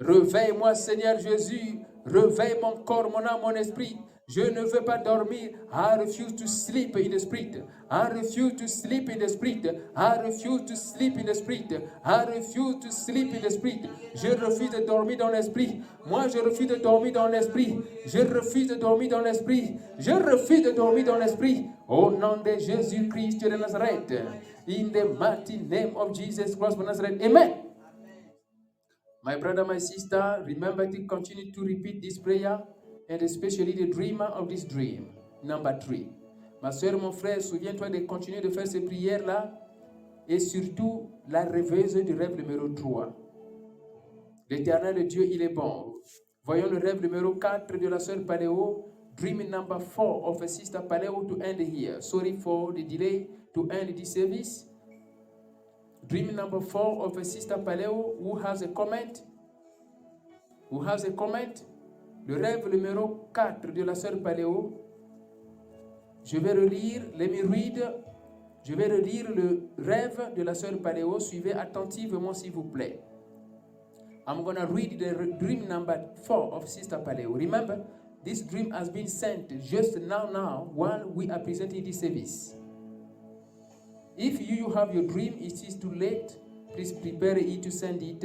Réveille-moi, Seigneur Jésus. Réveille mon corps, mon âme, mon esprit. Je ne veux pas dormir. I refuse to sleep in the spirit. I refuse to sleep in the spirit. I refuse to sleep in the spirit. I refuse to sleep in the spirit. Je refuse de dormir dans l'esprit. Moi, je refuse de dormir dans l'esprit. Je refuse de dormir dans l'esprit. Je refuse de dormir dans l'esprit. Au nom de Jésus-Christ de Nazareth. In the mighty name of Jesus Christ of Nazareth. Amen. My brother, my sister, remember to continue to repeat this prayer, and especially the dreamer of this dream. Number 3. Ma soeur, mon frère, souviens-toi de continuer de faire ces prières-là, et surtout la rêveuse du rêve numéro 3. L'Éternel Dieu, il est bon. Voyons le rêve numéro 4 de la sœur Paléo. Dream number 4 of a sister Paléo to end here. Sorry for the delay to end this service. Dream number 4 of a sister Paléo. Who has a comment? Who has a comment? Le rêve numéro 4 de la sœur Paléo. Je vais relire, let me read. Je vais relire le rêve de la sœur Paléo. Suivez attentivement s'il vous plaît. I'm going to read the dream number 4 of Sister Paléo. Remember, this dream has been sent just now while we are presenting this service. If you have your dream, it is too late. Please prepare it to send it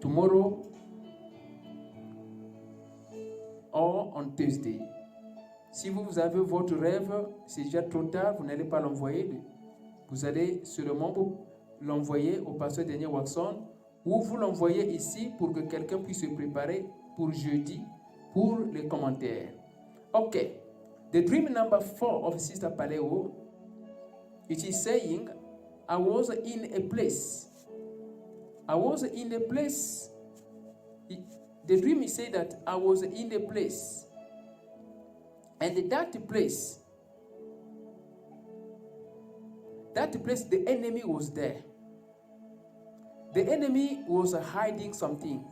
tomorrow or on Thursday. Si vous avez votre rêve, c'est déjà trop tard, vous n'allez pas l'envoyer. Vous allez seulement l'envoyer au pasteur Daniel Watson ou vous l'envoyez ici pour que quelqu'un puisse se préparer pour jeudi pour les commentaires. Okay, the dream number 4 of Sister Paléo, it is saying, I was in a place. I was in a place. The dream is saying that I was in a place. And that place, the enemy was there. The enemy was hiding something.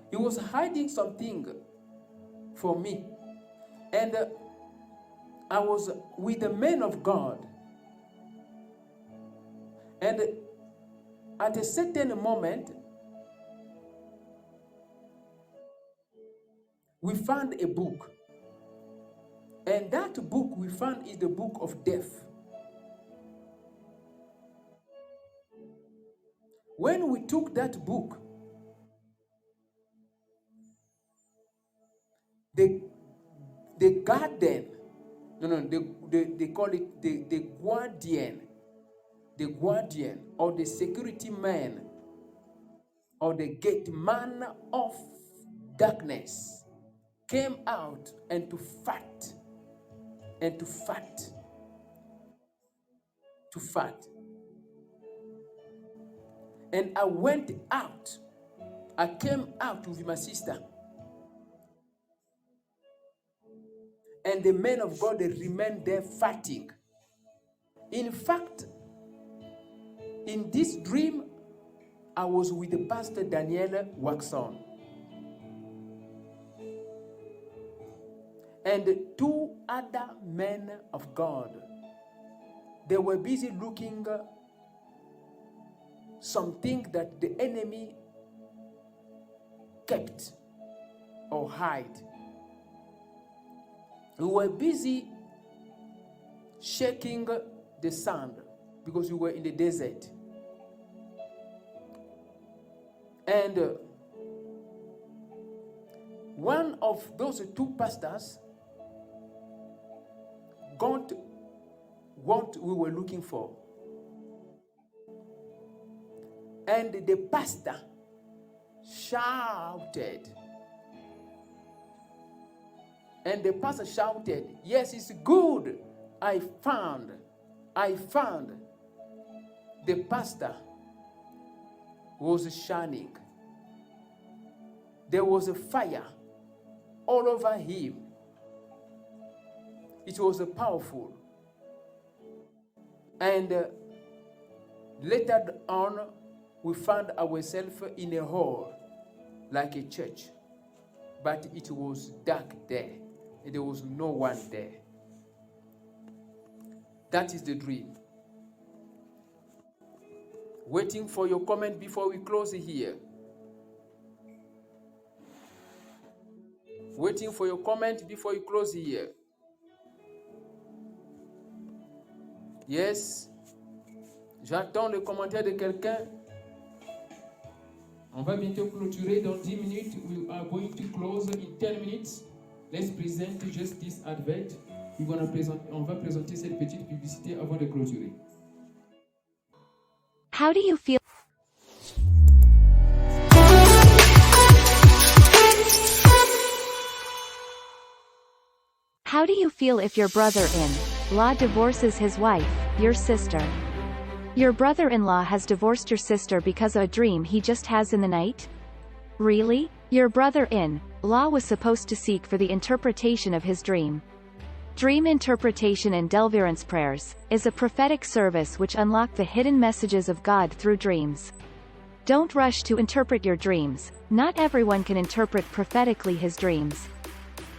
He was hiding something for me. And I was with the men of God. And at a certain moment, we found a book. And that book we found is the book of death. When we took that book, the guardian, they call it the guardian or the security man or the gate man of darkness came out and to fight. And I went out. I came out with my sister. And the men of God, they remained there fighting. In fact, in this dream, I was with the pastor Daniel Watson. And 2 other men of God, they were busy looking something that the enemy kept or hide. We were busy shaking the sand because we were in the desert. And one of those 2 pastors got what we were looking for. And the pastor shouted. And the pastor shouted, yes, it's good. I found. The pastor was shining. There was a fire all over him. It was powerful. And later on, we found ourselves in a hall, like a church. But it was dark there. And there was no one there. That is the dream. Waiting for your comment before we close here. Waiting for your comment before you close here. Yes. J'attends le commentaire de quelqu'un. On va bientôt clôturer dans 10 minutes. We are going to close in 10 minutes. Let's present just this advert. On va présenter cette petite publicité avant de clôturer. How do you feel? How do you feel if your brother-in-law divorces his wife, your sister? Your brother-in-law has divorced your sister because of a dream he just has in the night? Really? Your brother-in-law was supposed to seek for the interpretation of his dream. Dream interpretation and deliverance prayers is a prophetic service which unlock the hidden messages of God through dreams. Don't rush to interpret your dreams. Not everyone can interpret prophetically his dreams.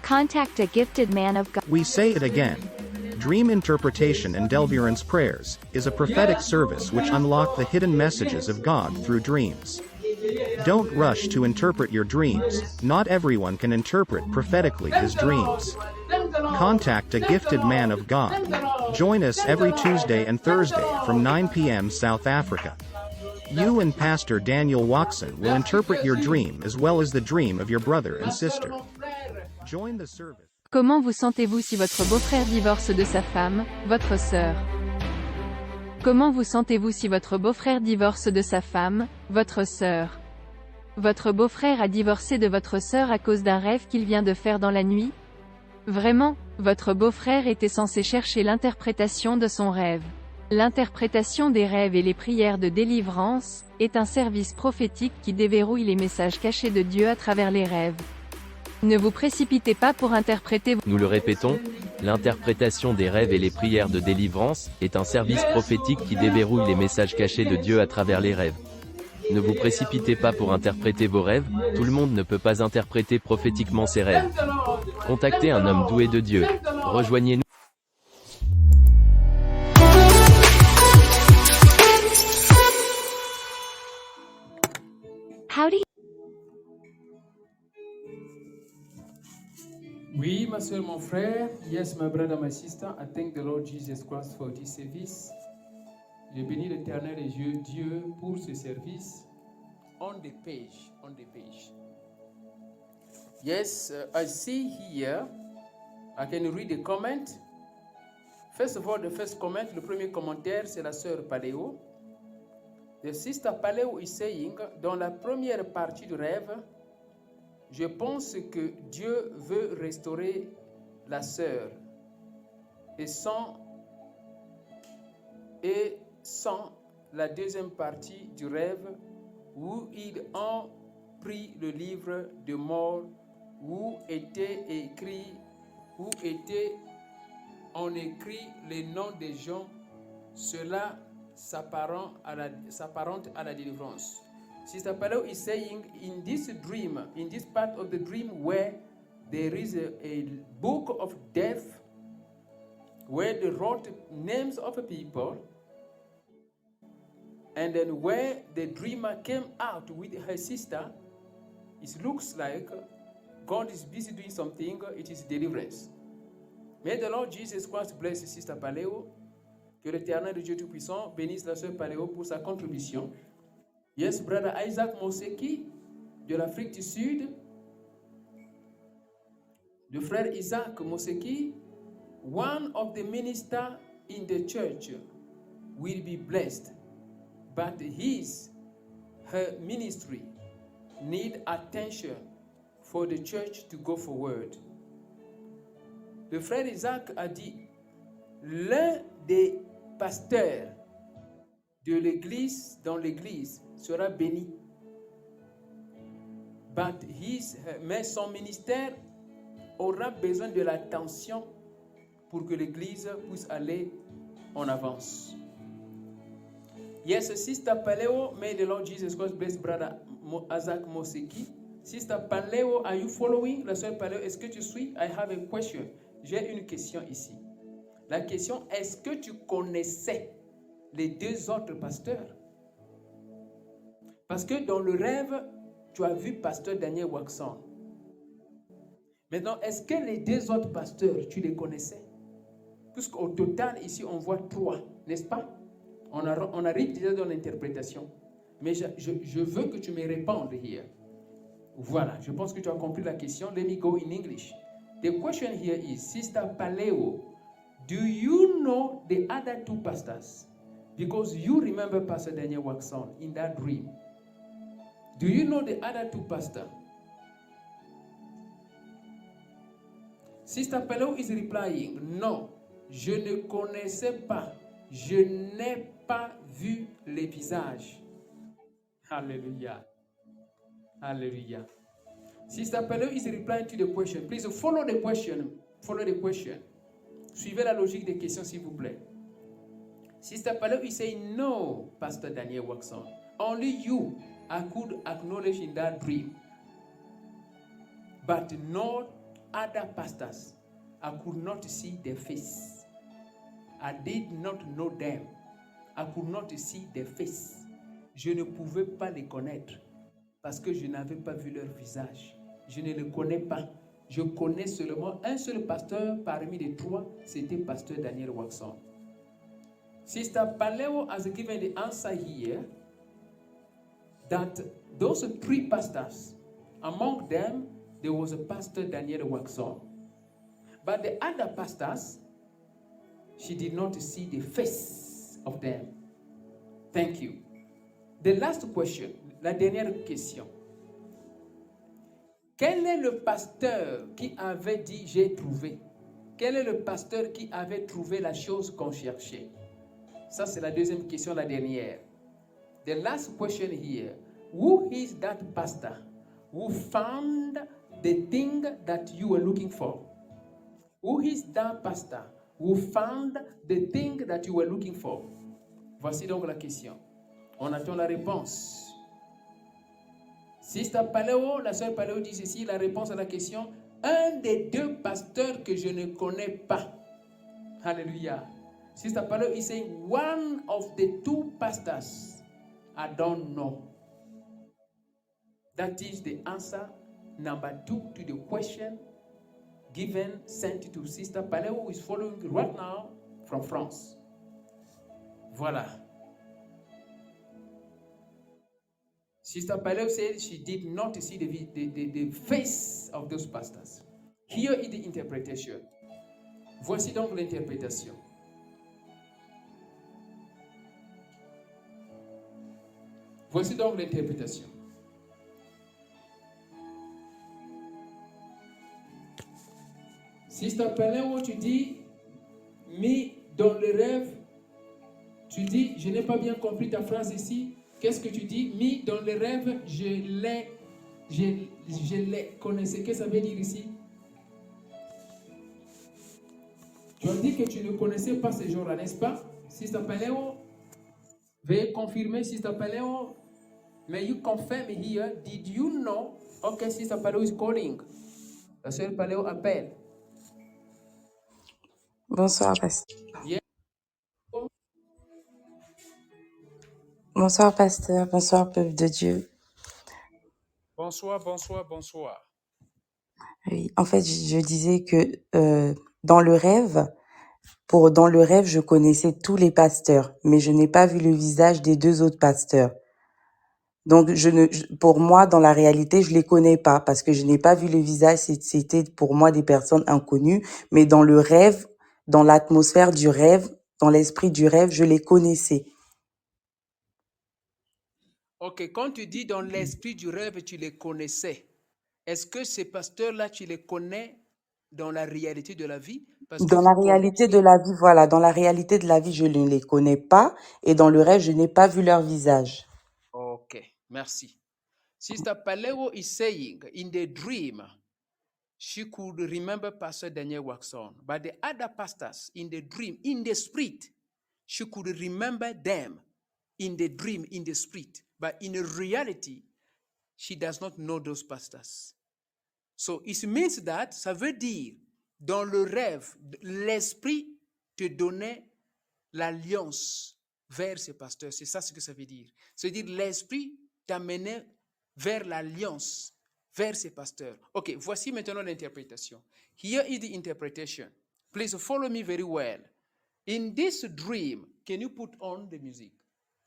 Contact a gifted man of God. We say it again. Dream interpretation and deliverance prayers is a prophetic service which unlock the hidden messages of God through dreams. Don't rush to interpret your dreams. Not everyone can interpret prophetically his dreams. Contact a gifted man of God. Join us every Tuesday and Thursday from 9 p.m. South Africa. You and Pastor Daniel Watson will interpret your dream as well as the dream of your brother and sister. Join the service. Comment vous sentez-vous si votre beau-frère divorce de sa femme, votre sœur? Comment vous sentez-vous si votre beau-frère divorce de sa femme, votre sœur? Votre beau-frère a divorcé de votre sœur à cause d'un rêve qu'il vient de faire dans la nuit? Vraiment, votre beau-frère était censé chercher l'interprétation de son rêve. L'interprétation des rêves et les prières de délivrance est un service prophétique qui déverrouille les messages cachés de Dieu à travers les rêves. Ne vous précipitez pas pour interpréter. Nous le répétons, l'interprétation des rêves et les prières de délivrance est un service prophétique qui déverrouille les messages cachés de Dieu à travers les rêves. Ne vous précipitez pas pour interpréter vos rêves, tout le monde ne peut pas interpréter prophétiquement ses rêves. Contactez un homme doué de Dieu. Rejoignez-nous. How do you Oui, ma soeur, mon frère. Yes, my brother, my sister. I thank the Lord Jesus Christ for this service. Je bénis l'Éternel et Dieu pour ce service. On the page. Yes, I see here. I can read the comment. First of all, the first comment, le premier commentaire, c'est la sœur Paléo. The sister Paléo is saying, dans la première partie du rêve, je pense que Dieu veut restaurer la sœur et sans la deuxième partie du rêve où ils ont pris le livre de mort où on écrit les noms des gens, cela s'apparente à la délivrance. Sister Paléo is saying in this dream, in this part of the dream where there is a book of death, where they wrote names of people, and then where the dreamer came out with her sister, it looks like God is busy doing something, it is deliverance. May the Lord Jesus Christ bless Sister Paléo, que l'Éternel Dieu Tout-Puissant bénisse la sœur Paléo pour sa contribution. Yes, brother Isaac Moseki, de l'Afrique du Sud. Le frère Isaac Moseki, one of the ministers in the church will be blessed, but her ministry need attention for the church to go forward. Le frère Isaac a dit, l'un des pasteurs de l'église, dans l'église, sera béni. Mais son ministère aura besoin de l'attention pour que l'église puisse aller en avance. Yes, Sister Paléo, may the Lord Jesus Christ bless brother Isaac Moseki. Sister Paléo, are you following? La sœur Paléo, est-ce que tu suis? I have a question. J'ai une question ici. La question, est-ce que tu connaissais les deux autres pasteurs? Parce que dans le rêve, tu as vu pasteur Daniel Waxon. Maintenant, est-ce que les deux autres pasteurs, tu les connaissais? Puisqu'au total, ici, on voit 3, n'est-ce pas? On arrive déjà dans l'interprétation. Mais je veux que tu me répondes here. Voilà, je pense que tu as compris la question. Let me go in English. The question here is, Sister Paleo, do you know the other 2 pastors? Because you remember Pastor Daniel Waxon in that dream. Do you know the other 2 pastors? Sister Paleo is replying, no, je ne connaissais pas. Je n'ai pas vu les visages. Hallelujah. Hallelujah. Sister Paleo is replying to the question. Please follow the question. Follow the question. Suivez la logique des questions, s'il vous plaît. Sister Paleo is saying, no, Pastor Daniel Waxon. Only you I could acknowledge in that dream. But no other pastors. I could not see their face. I did not know them. I could not see their face. Je ne pouvais pas les connaître parce que je n'avais pas vu leur visage. Je ne les connais pas. Je connais seulement un seul pasteur parmi les 3, c'était pasteur Daniel Waxon. Sister Paleo has given the answer here that those 3 pastors, among them, there was a pastor Daniel Waxon. But the other pastors, she did not see the face of them. Thank you. The last question, la dernière question. Quel est le pasteur qui avait dit j'ai trouvé? Quel est le pasteur qui avait trouvé la chose qu'on cherchait? Ça, c'est la deuxième question, la dernière. The last question here. Who is that pastor who found the thing that you were looking for? Who is that pastor who found the thing that you were looking for? Voici donc la question. On attend la réponse. Sister Paleo, la sœur Paleo dit ceci, la réponse à la question. Un des 2 pasteurs que je ne connais pas. Hallelujah. Sister Paleo is saying, one of the 2 pastors I don't know. That is the answer number 2 to the question given, sent to Sister Paleo, who is following right now from France. Voilà. Sister Paleo said she did not see the face of those pastors. Here is the interpretation. Voici donc l'interprétation. Voici donc l'interprétation. Sister Paleo, tu dis, mais dans le rêve, tu dis, je n'ai pas bien compris ta phrase ici. Qu'est-ce que tu dis? Mais dans le rêve, je les connaissais. Qu'est-ce que ça veut dire ici? Tu as dit que tu ne connaissais pas ces jours-là, n'est-ce pas? Sister Paleo, veuillez confirmer, Sister Paleo. May you confirm here, did you know? Okay, Sister Paleo is calling. La sœur Paleo appelle. Bonsoir, pasteur. Yeah. Bonsoir, pasteur. Bonsoir, peuple de Dieu. Bonsoir, bonsoir, bonsoir. Oui, en fait, je disais que dans le rêve, je connaissais tous les pasteurs, mais je n'ai pas vu le visage des 2 autres pasteurs. Donc, pour moi, dans la réalité, je les connais pas parce que je n'ai pas vu le visage. C'était pour moi des personnes inconnues, mais dans le rêve, dans l'atmosphère du rêve, dans l'esprit du rêve, je les connaissais. Ok, quand tu dis dans l'esprit du rêve, tu les connaissais, est-ce que ces pasteurs-là, tu les connais dans la réalité de la vie? Parce que Dans la réalité de la vie, voilà, dans la réalité de la vie, je ne les connais pas et dans le rêve, je n'ai pas vu leur visage. Ok, merci. Sister Paleo is saying, in the dream, she could remember Pastor Daniel Waxon, but the other pastors in the dream, in the spirit, she could remember them in the dream, in the spirit, but in reality, she does not know those pastors. So it means that, ça veut dire, dans le rêve, l'esprit te donnait l'alliance vers ces pasteurs. C'est ça ce que ça veut dire. C'est-à-dire l'esprit t'amener vers l'alliance, vers ces pasteurs. Ok, voici maintenant l'interprétation. Here is the interpretation. Please follow me very well. In this dream, can you put on the music?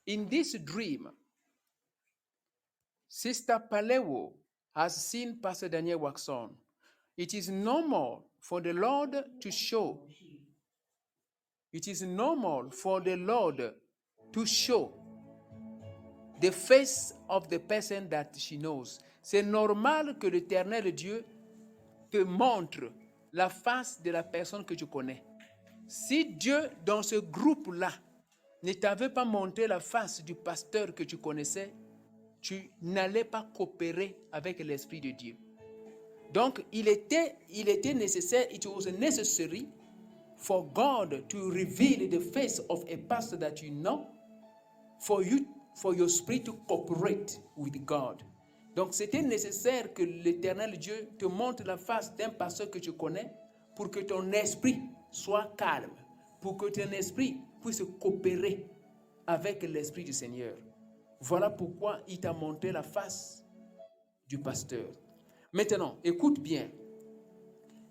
In this dream, Sister Palewo has seen Pastor Daniel Waxon. It is normal for the Lord to show. It is normal for the Lord to show the face of the person that she knows. C'est normal que l'Éternel Dieu te montre la face de la personne que tu connais. Si Dieu, dans ce groupe-là, ne t'avait pas montré la face du pasteur que tu connaissais, tu n'allais pas coopérer avec l'Esprit de Dieu. Donc, il était nécessaire, it was necessary for God to reveal the face of a pastor that you know, for your spirit to cooperate with God. Donc, c'était nécessaire que l'Éternel Dieu te montre la face d'un pasteur que tu connais pour que ton esprit soit calme, pour que ton esprit puisse coopérer avec l'Esprit du Seigneur. Voilà pourquoi il t'a montré la face du pasteur. Maintenant, écoute bien.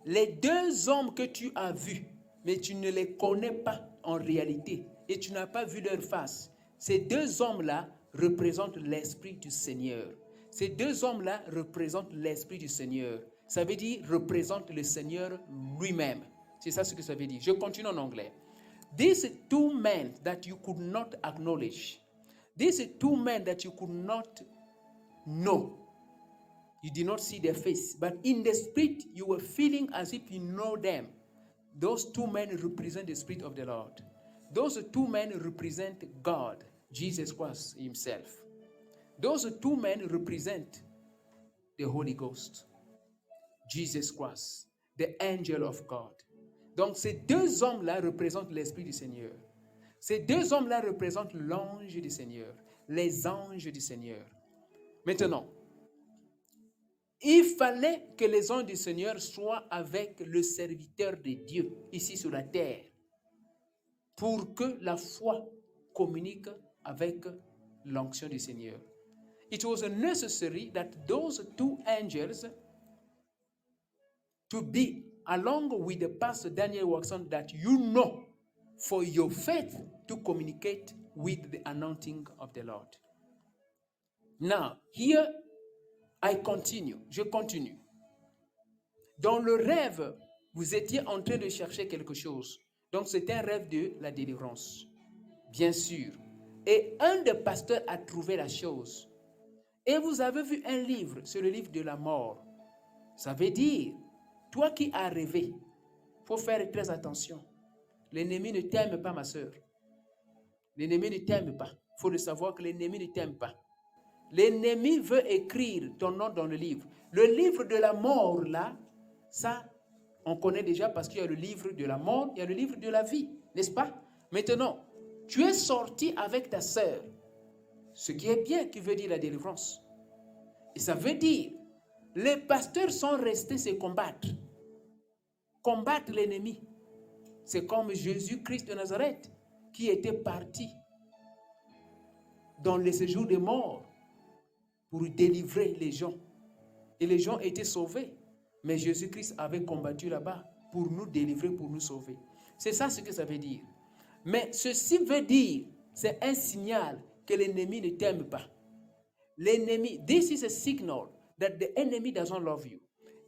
Les deux hommes que tu as vus, mais tu ne les connais pas en réalité, et tu n'as pas vu leur face, ces deux hommes-là représentent l'Esprit du Seigneur. Ces deux hommes-là représentent l'Esprit du Seigneur. Ça veut dire représentent le Seigneur lui-même. C'est ça ce que ça veut dire. Je continue en anglais. These two men that you could not acknowledge, these two men that you could not know, you did not see their face, but in the spirit you were feeling as if you know them. Those two men represent the Spirit of the Lord. Those two men represent God, Jesus Christ himself. Those two men represent the Holy Ghost, Jesus Christ, the angel of God. Donc ces deux hommes-là représentent l'Esprit du Seigneur. Ces deux hommes-là représentent l'ange du Seigneur, les anges du Seigneur. Maintenant, il fallait que les anges du Seigneur soient avec le serviteur de Dieu ici sur la terre pour que la foi communique avec l'onction du Seigneur. It was necessary that those two angels to be along with the pastor Daniel Waxon that you know for your faith to communicate with the anointing of the Lord. Now, here I continue. Je continue. Dans le rêve, vous étiez en train de chercher quelque chose. Donc, c'est un rêve de la délivrance. Bien sûr. Et un des pasteurs a trouvé la chose. Et vous avez vu un livre, c'est le livre de la mort. Ça veut dire, toi qui as rêvé, il faut faire très attention. L'ennemi ne t'aime pas, ma soeur. L'ennemi ne t'aime pas. Il faut le savoir que l'ennemi ne t'aime pas. L'ennemi veut écrire ton nom dans le livre. Le livre de la mort, là, ça, on connaît déjà parce qu'il y a le livre de la mort, il y a le livre de la vie, n'est-ce pas? Maintenant, tu es sorti avec ta sœur, ce qui est bien, qui veut dire la délivrance. Et ça veut dire, les pasteurs sont restés se combattre. Combattre l'ennemi. C'est comme Jésus-Christ de Nazareth qui était parti dans le séjour des morts pour délivrer les gens. Et les gens étaient sauvés. Mais Jésus-Christ avait combattu là-bas pour nous délivrer, pour nous sauver. C'est ça ce que ça veut dire. Mais ceci veut dire, c'est un signal que l'ennemi ne t'aime pas. L'ennemi, this is a signal that the enemy doesn't love you.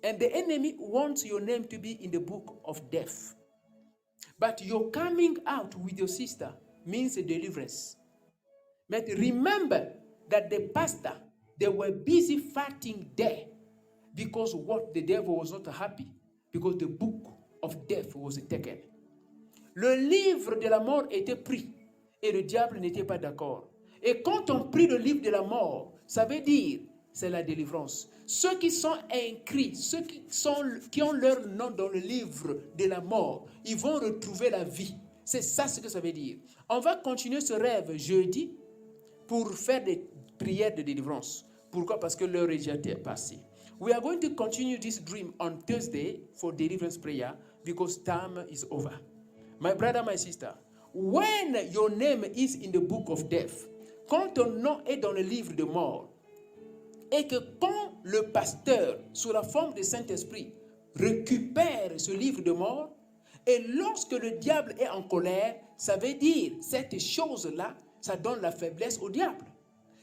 And the enemy wants your name to be in the book of death. But your coming out with your sister means a deliverance. But remember that the pastor, they were busy fighting there because what the devil was not happy, because the book of death was taken. Le livre de la mort était pris et le diable n'était pas d'accord. Et quand on prit le livre de la mort, ça veut dire c'est la délivrance. Ceux qui sont inscrits, ceux qui ont leur nom dans le livre de la mort, ils vont retrouver la vie. C'est ça ce que ça veut dire. On va continuer ce rêve jeudi pour faire des prières de délivrance. Pourquoi? Parce que l'heure est déjà passée. We are going to continue this dream on Thursday for deliverance prayer because time is over. My brother, my sister, when your name is in the book of death, quand ton nom est dans le livre de mort, et que quand le pasteur, sous la forme du Saint-Esprit, récupère ce livre de mort, et lorsque le diable est en colère, ça veut dire, cette chose-là, ça donne la faiblesse au diable.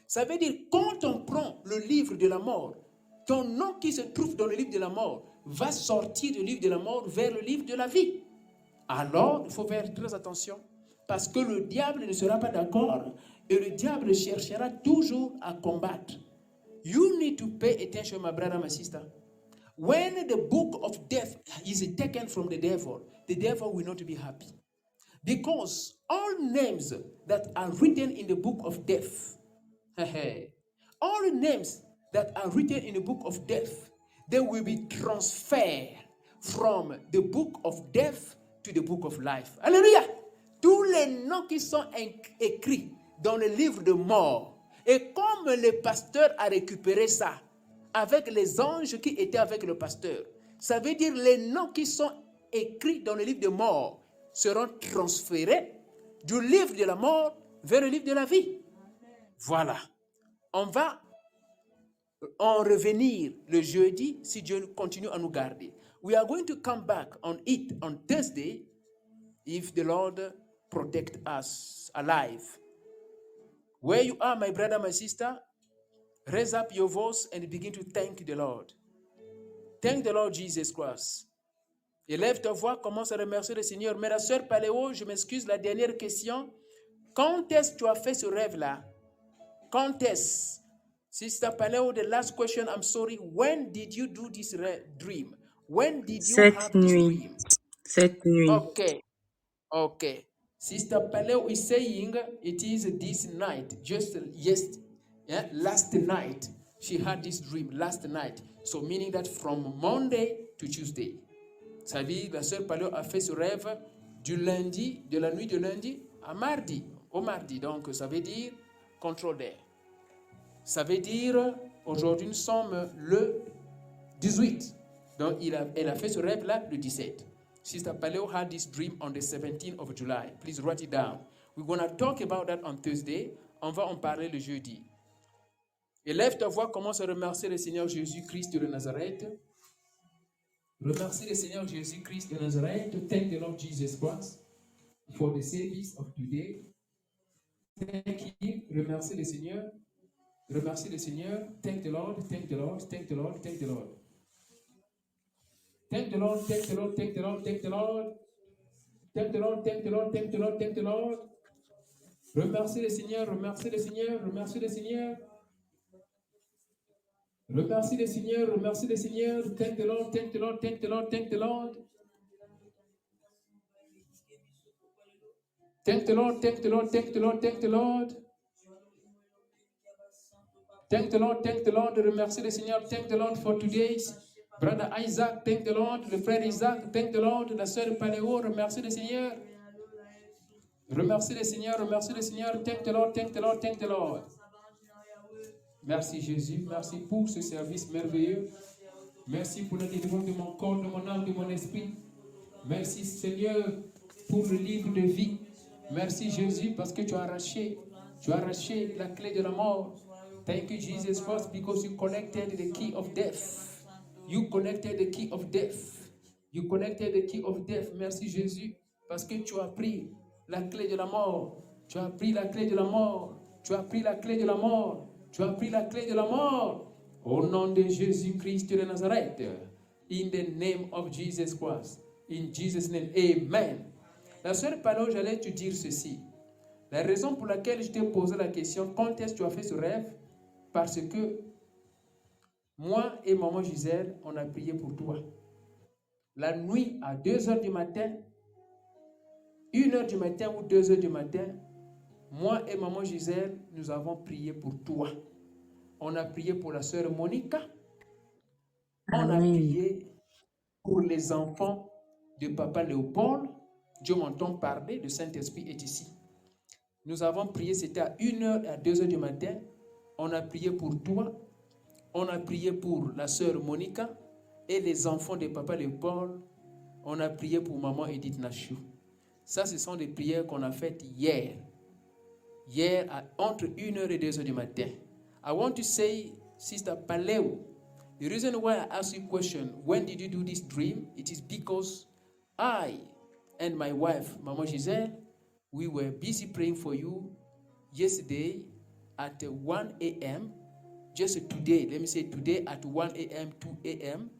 Ça veut dire, quand on prend le livre de la mort, ton nom qui se trouve dans le livre de la mort va sortir du livre de la mort vers le livre de la vie. Alors, il faut faire très attention, parce que le diable ne sera pas d'accord, et le diable cherchera toujours à combattre. You need to pay attention, my brother, my sister. When the book of death is taken from the devil will not be happy. Because all names that are written in the book of death, all names that are written in the book of death, they will be transferred from the book of death to the book of life. Alléluia! Tous les noms qui sont écrits dans le livre de mort, et comme le pasteur a récupéré ça avec les anges qui étaient avec le pasteur, ça veut dire les noms qui sont écrits dans le livre de mort seront transférés du livre de la mort vers le livre de la vie. Voilà. On va en revenir le jeudi si Dieu continue à nous garder. We are going to come back on it on Thursday if the Lord protect us alive. Where you are, my brother, my sister, raise up your voice and begin to thank the Lord. Thank the Lord Jesus Christ. Élève ta voix, commence à remercier le Seigneur. Mais la sœur Paléo, je m'excuse, la dernière question. Quand est-ce que tu as fait ce rêve-là? Quand est-ce? Sister Paléo, the last question, I'm sorry. When did you do this dream? When did you have this dream? Cette nuit. Okay. Sister Paleo is saying it is this night, just last night. She had this dream last night. So meaning that from Monday to Tuesday. Ça veut dire la sœur Paleo a fait ce rêve du lundi, de la nuit de lundi à mardi, au mardi. Donc ça veut dire contrôle d'air. Ça veut dire aujourd'hui nous sommes le 18. Donc elle a fait ce rêve là le 17. Sister Paleo had this dream on the 17th of July. Please write it down. We're going to talk about that on Thursday. On va en parler le jeudi. Élève ta voix, commence à remercier le Seigneur Jésus-Christ de Nazareth. Remercie le Seigneur Jésus-Christ de Nazareth. Thank the Lord Jesus Christ for the service of today. Thank Him. Remercie le Seigneur. Remercie le Seigneur. Thank the Lord. Thank the Lord. Thank the Lord. Thank the Lord. Thank the Lord, thank the Lord, thank the Lord, thank the Lord. Thank the Lord, thank the Lord, thank the Lord, thank the Lord. Remercie le Seigneur, remercie le Seigneur, remercie le Seigneur. Remercie le Seigneur, remercie le Seigneur. Thank the Lord, thank the Lord, thank the Lord, thank the Lord. Thank the Lord, thank the Lord, thank the Lord, thank the Lord. Thank the Lord, thank the Lord. Remercie le Seigneur, thank the Lord for today's. Brother Isaac, thank the Lord. Le frère Isaac, thank the Lord. La sœur Paléo, remercie le Seigneur. Remercie le Seigneur, remercie le Seigneur. Thank the Lord, thank the Lord, thank the Lord. Merci Jésus, merci pour ce service merveilleux. Merci pour la délivrance de mon corps, de mon âme, de mon esprit. Merci Seigneur pour le livre de vie. Merci Jésus parce que tu as arraché la clé de la mort. Thank you Jesus Christ because you collected the key of death. You connected the key of death. You connected the key of death. Merci Jésus, parce que tu as pris la clé de la mort. Tu as pris la clé de la mort. Tu as pris la clé de la mort. Tu as pris la clé de la mort. Au nom de Jésus-Christ de Nazareth. In the name of Jesus Christ. In Jesus' name. Amen. La sœur Palo, j'allais te dire ceci. La raison pour laquelle je t'ai posé la question, quand est-ce que tu as fait ce rêve? Parce que moi et maman Gisèle, on a prié pour toi. La nuit, à 2h du matin, 1h du matin ou 2h du matin, moi et maman Gisèle, nous avons prié pour toi. On a prié pour la sœur Monica. On a prié pour les enfants de papa Léopold. Dieu m'entend parler, le Saint-Esprit est ici. Nous avons prié, c'était à 1h et à 2h du matin. On a prié pour toi. On a prié pour la sœur Monica et les enfants de papa Léopold. On a prié pour maman Edith Nachou. Ça, ce sont des prières qu'on a faites hier. hier entre 1h et 2h du matin. I want to say, Sister Paleo, the reason why I ask you question, when did you do this dream? It is because I and my wife, Mama Giselle, we were busy praying for you yesterday at 1 a.m. Just today, let me say today at 1 a.m., 2 a.m.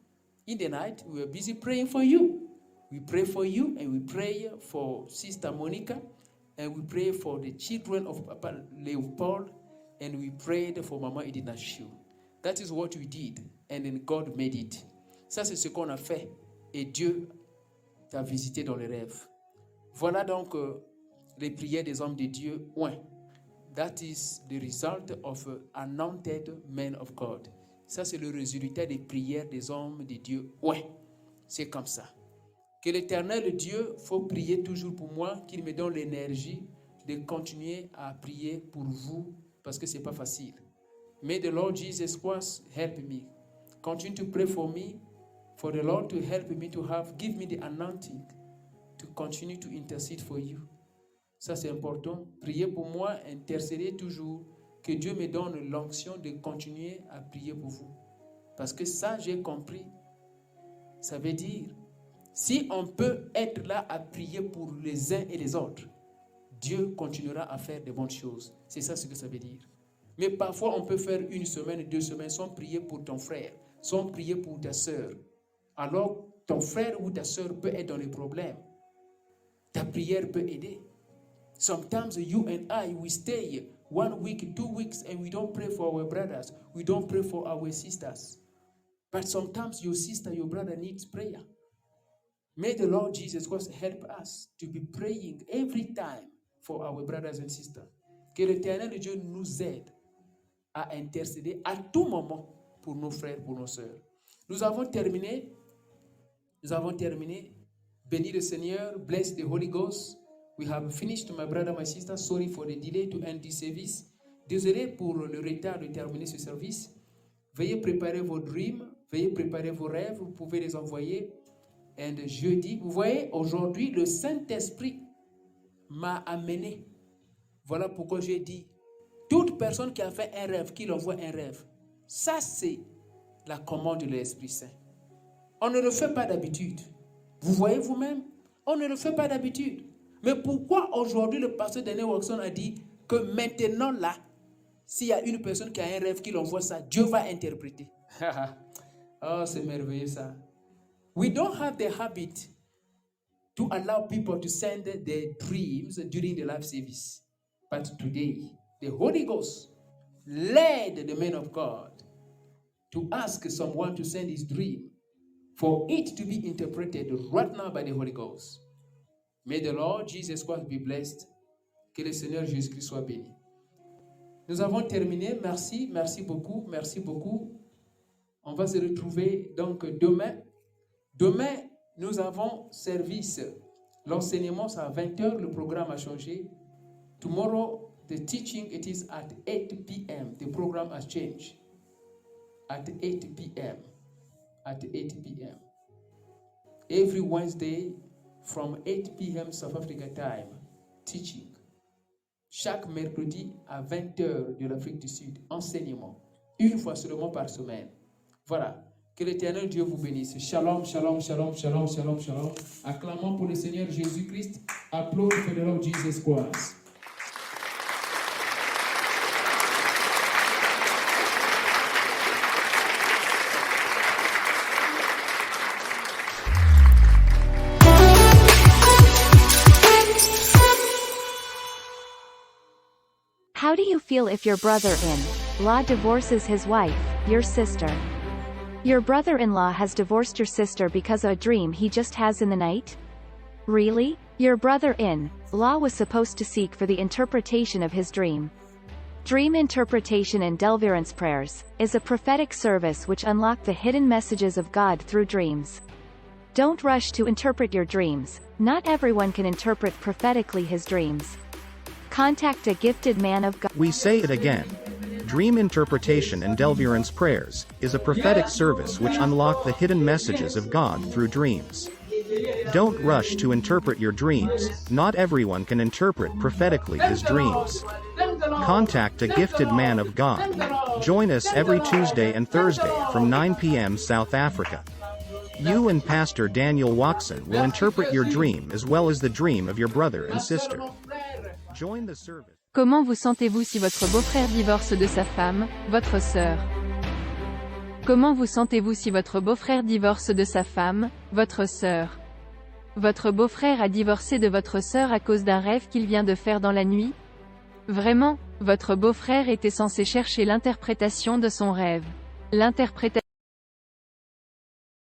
in the night, we were busy praying for you. We pray for you and we pray for Sister Monica and we pray for the children of Papa Leopold and we prayed for Mama Edina Chou. That is what we did and then God made it. Ça, c'est ce qu'on a fait et Dieu t'a visité dans les rêves. Voilà donc les prières des hommes de Dieu. Ouais. That is the result of anointed men of God. Ça, c'est le résultat des prières des hommes de Dieu. Ouais, c'est comme ça. Que l'Éternel Dieu, faut prier toujours pour moi, qu'il me donne l'énergie de continuer à prier pour vous, parce que c'est pas facile. May the Lord Jesus Christ help me. Continue to pray for me, for the Lord to help me to give me the anointing to continue to intercede for you. Ça, c'est important. Priez pour moi, intercédez toujours. Que Dieu me donne l'onction de continuer à prier pour vous. Parce que ça, j'ai compris. Ça veut dire, si on peut être là à prier pour les uns et les autres, Dieu continuera à faire de bonnes choses. C'est ça ce que ça veut dire. Mais parfois, on peut faire 1 semaine, 2 semaines sans prier pour ton frère, sans prier pour ta soeur. Alors, ton frère ou ta soeur peut être dans les problèmes. Ta prière peut aider. Sometimes you and I, we stay 1 week, 2 weeks, and we don't pray for our brothers. We don't pray for our sisters. But sometimes your sister, your brother needs prayer. May the Lord Jesus Christ help us to be praying every time for our brothers and sisters. Que l'Éternel Dieu nous aide à intercéder à tout moment pour nos frères, pour nos sœurs. Nous avons terminé. Bénis le Seigneur. Bless the Holy Ghost. We have finished, my brother, my sister. Sorry for the delay to end this service. Désolé pour le retard de terminer ce service. Veuillez préparer vos dreams. Veuillez préparer vos rêves. Vous pouvez les envoyer. Et jeudi, vous voyez, aujourd'hui, le Saint-Esprit m'a amené. Voilà pourquoi j'ai dit, toute personne qui a fait un rêve, qu'il envoie un rêve. Ça, c'est la commande de l'Esprit Saint. On ne le fait pas d'habitude. Vous voyez vous-même, on ne le fait pas d'habitude. Mais pourquoi aujourd'hui le pasteur Daniel Watson a dit que maintenant là, s'il y a une personne qui a un rêve, qu'il envoie ça, Dieu va interpréter. Oh, c'est merveilleux ça. We don't have the habit to allow people to send their dreams during the live service. But today, the Holy Ghost led the man of God to ask someone to send his dream for it to be interpreted right now by the Holy Ghost. May the Lord Jesus Christ be blessed. Que le Seigneur Jésus-Christ soit béni. Nous avons terminé. Merci beaucoup. On va se retrouver donc demain. Demain, nous avons service. L'enseignement, c'est à 20h. Le programme a changé. Tomorrow, the teaching, it is at 8 p.m. The program has changed. At 8 p.m. At 8 p.m. Every Wednesday, from 8 p.m. South Africa time, teaching. Chaque mercredi à 20h de l'Afrique du Sud, enseignement. Une fois seulement par semaine. Voilà. Que l'Éternel Dieu vous bénisse. Shalom, shalom, shalom, shalom, shalom, shalom. Acclamons pour le Seigneur Jésus-Christ. Applaudissons for the Lord Jesus Christ. How do you feel if your brother-in-law divorces his wife, your sister? Your brother-in-law has divorced your sister because of a dream he just has in the night? Really? Your brother-in-law was supposed to seek for the interpretation of his dream. Dream interpretation and deliverance prayers is a prophetic service which unlock the hidden messages of God through dreams. Don't rush to interpret your dreams. Not everyone can interpret prophetically his dreams. Contact a gifted man of God. We say it again. Dream interpretation and deliverance prayers is a prophetic service which unlock the hidden messages of God through dreams. Don't rush to interpret your dreams. Not everyone can interpret prophetically his dreams. contact a gifted man of God. Join us every Tuesday and Thursday from 9 p.m. South Africa. You and Pastor Daniel Watson will interpret your dream as well as the dream of your brother and sister. Join the service. Comment vous sentez-vous si votre beau-frère divorce de sa femme, votre sœur? Comment vous sentez-vous si votre beau-frère divorce de sa femme, votre sœur? Votre beau-frère a divorcé de votre sœur à cause d'un rêve qu'il vient de faire dans la nuit? Vraiment, votre beau-frère était censé chercher l'interprétation de son rêve. L'interprétation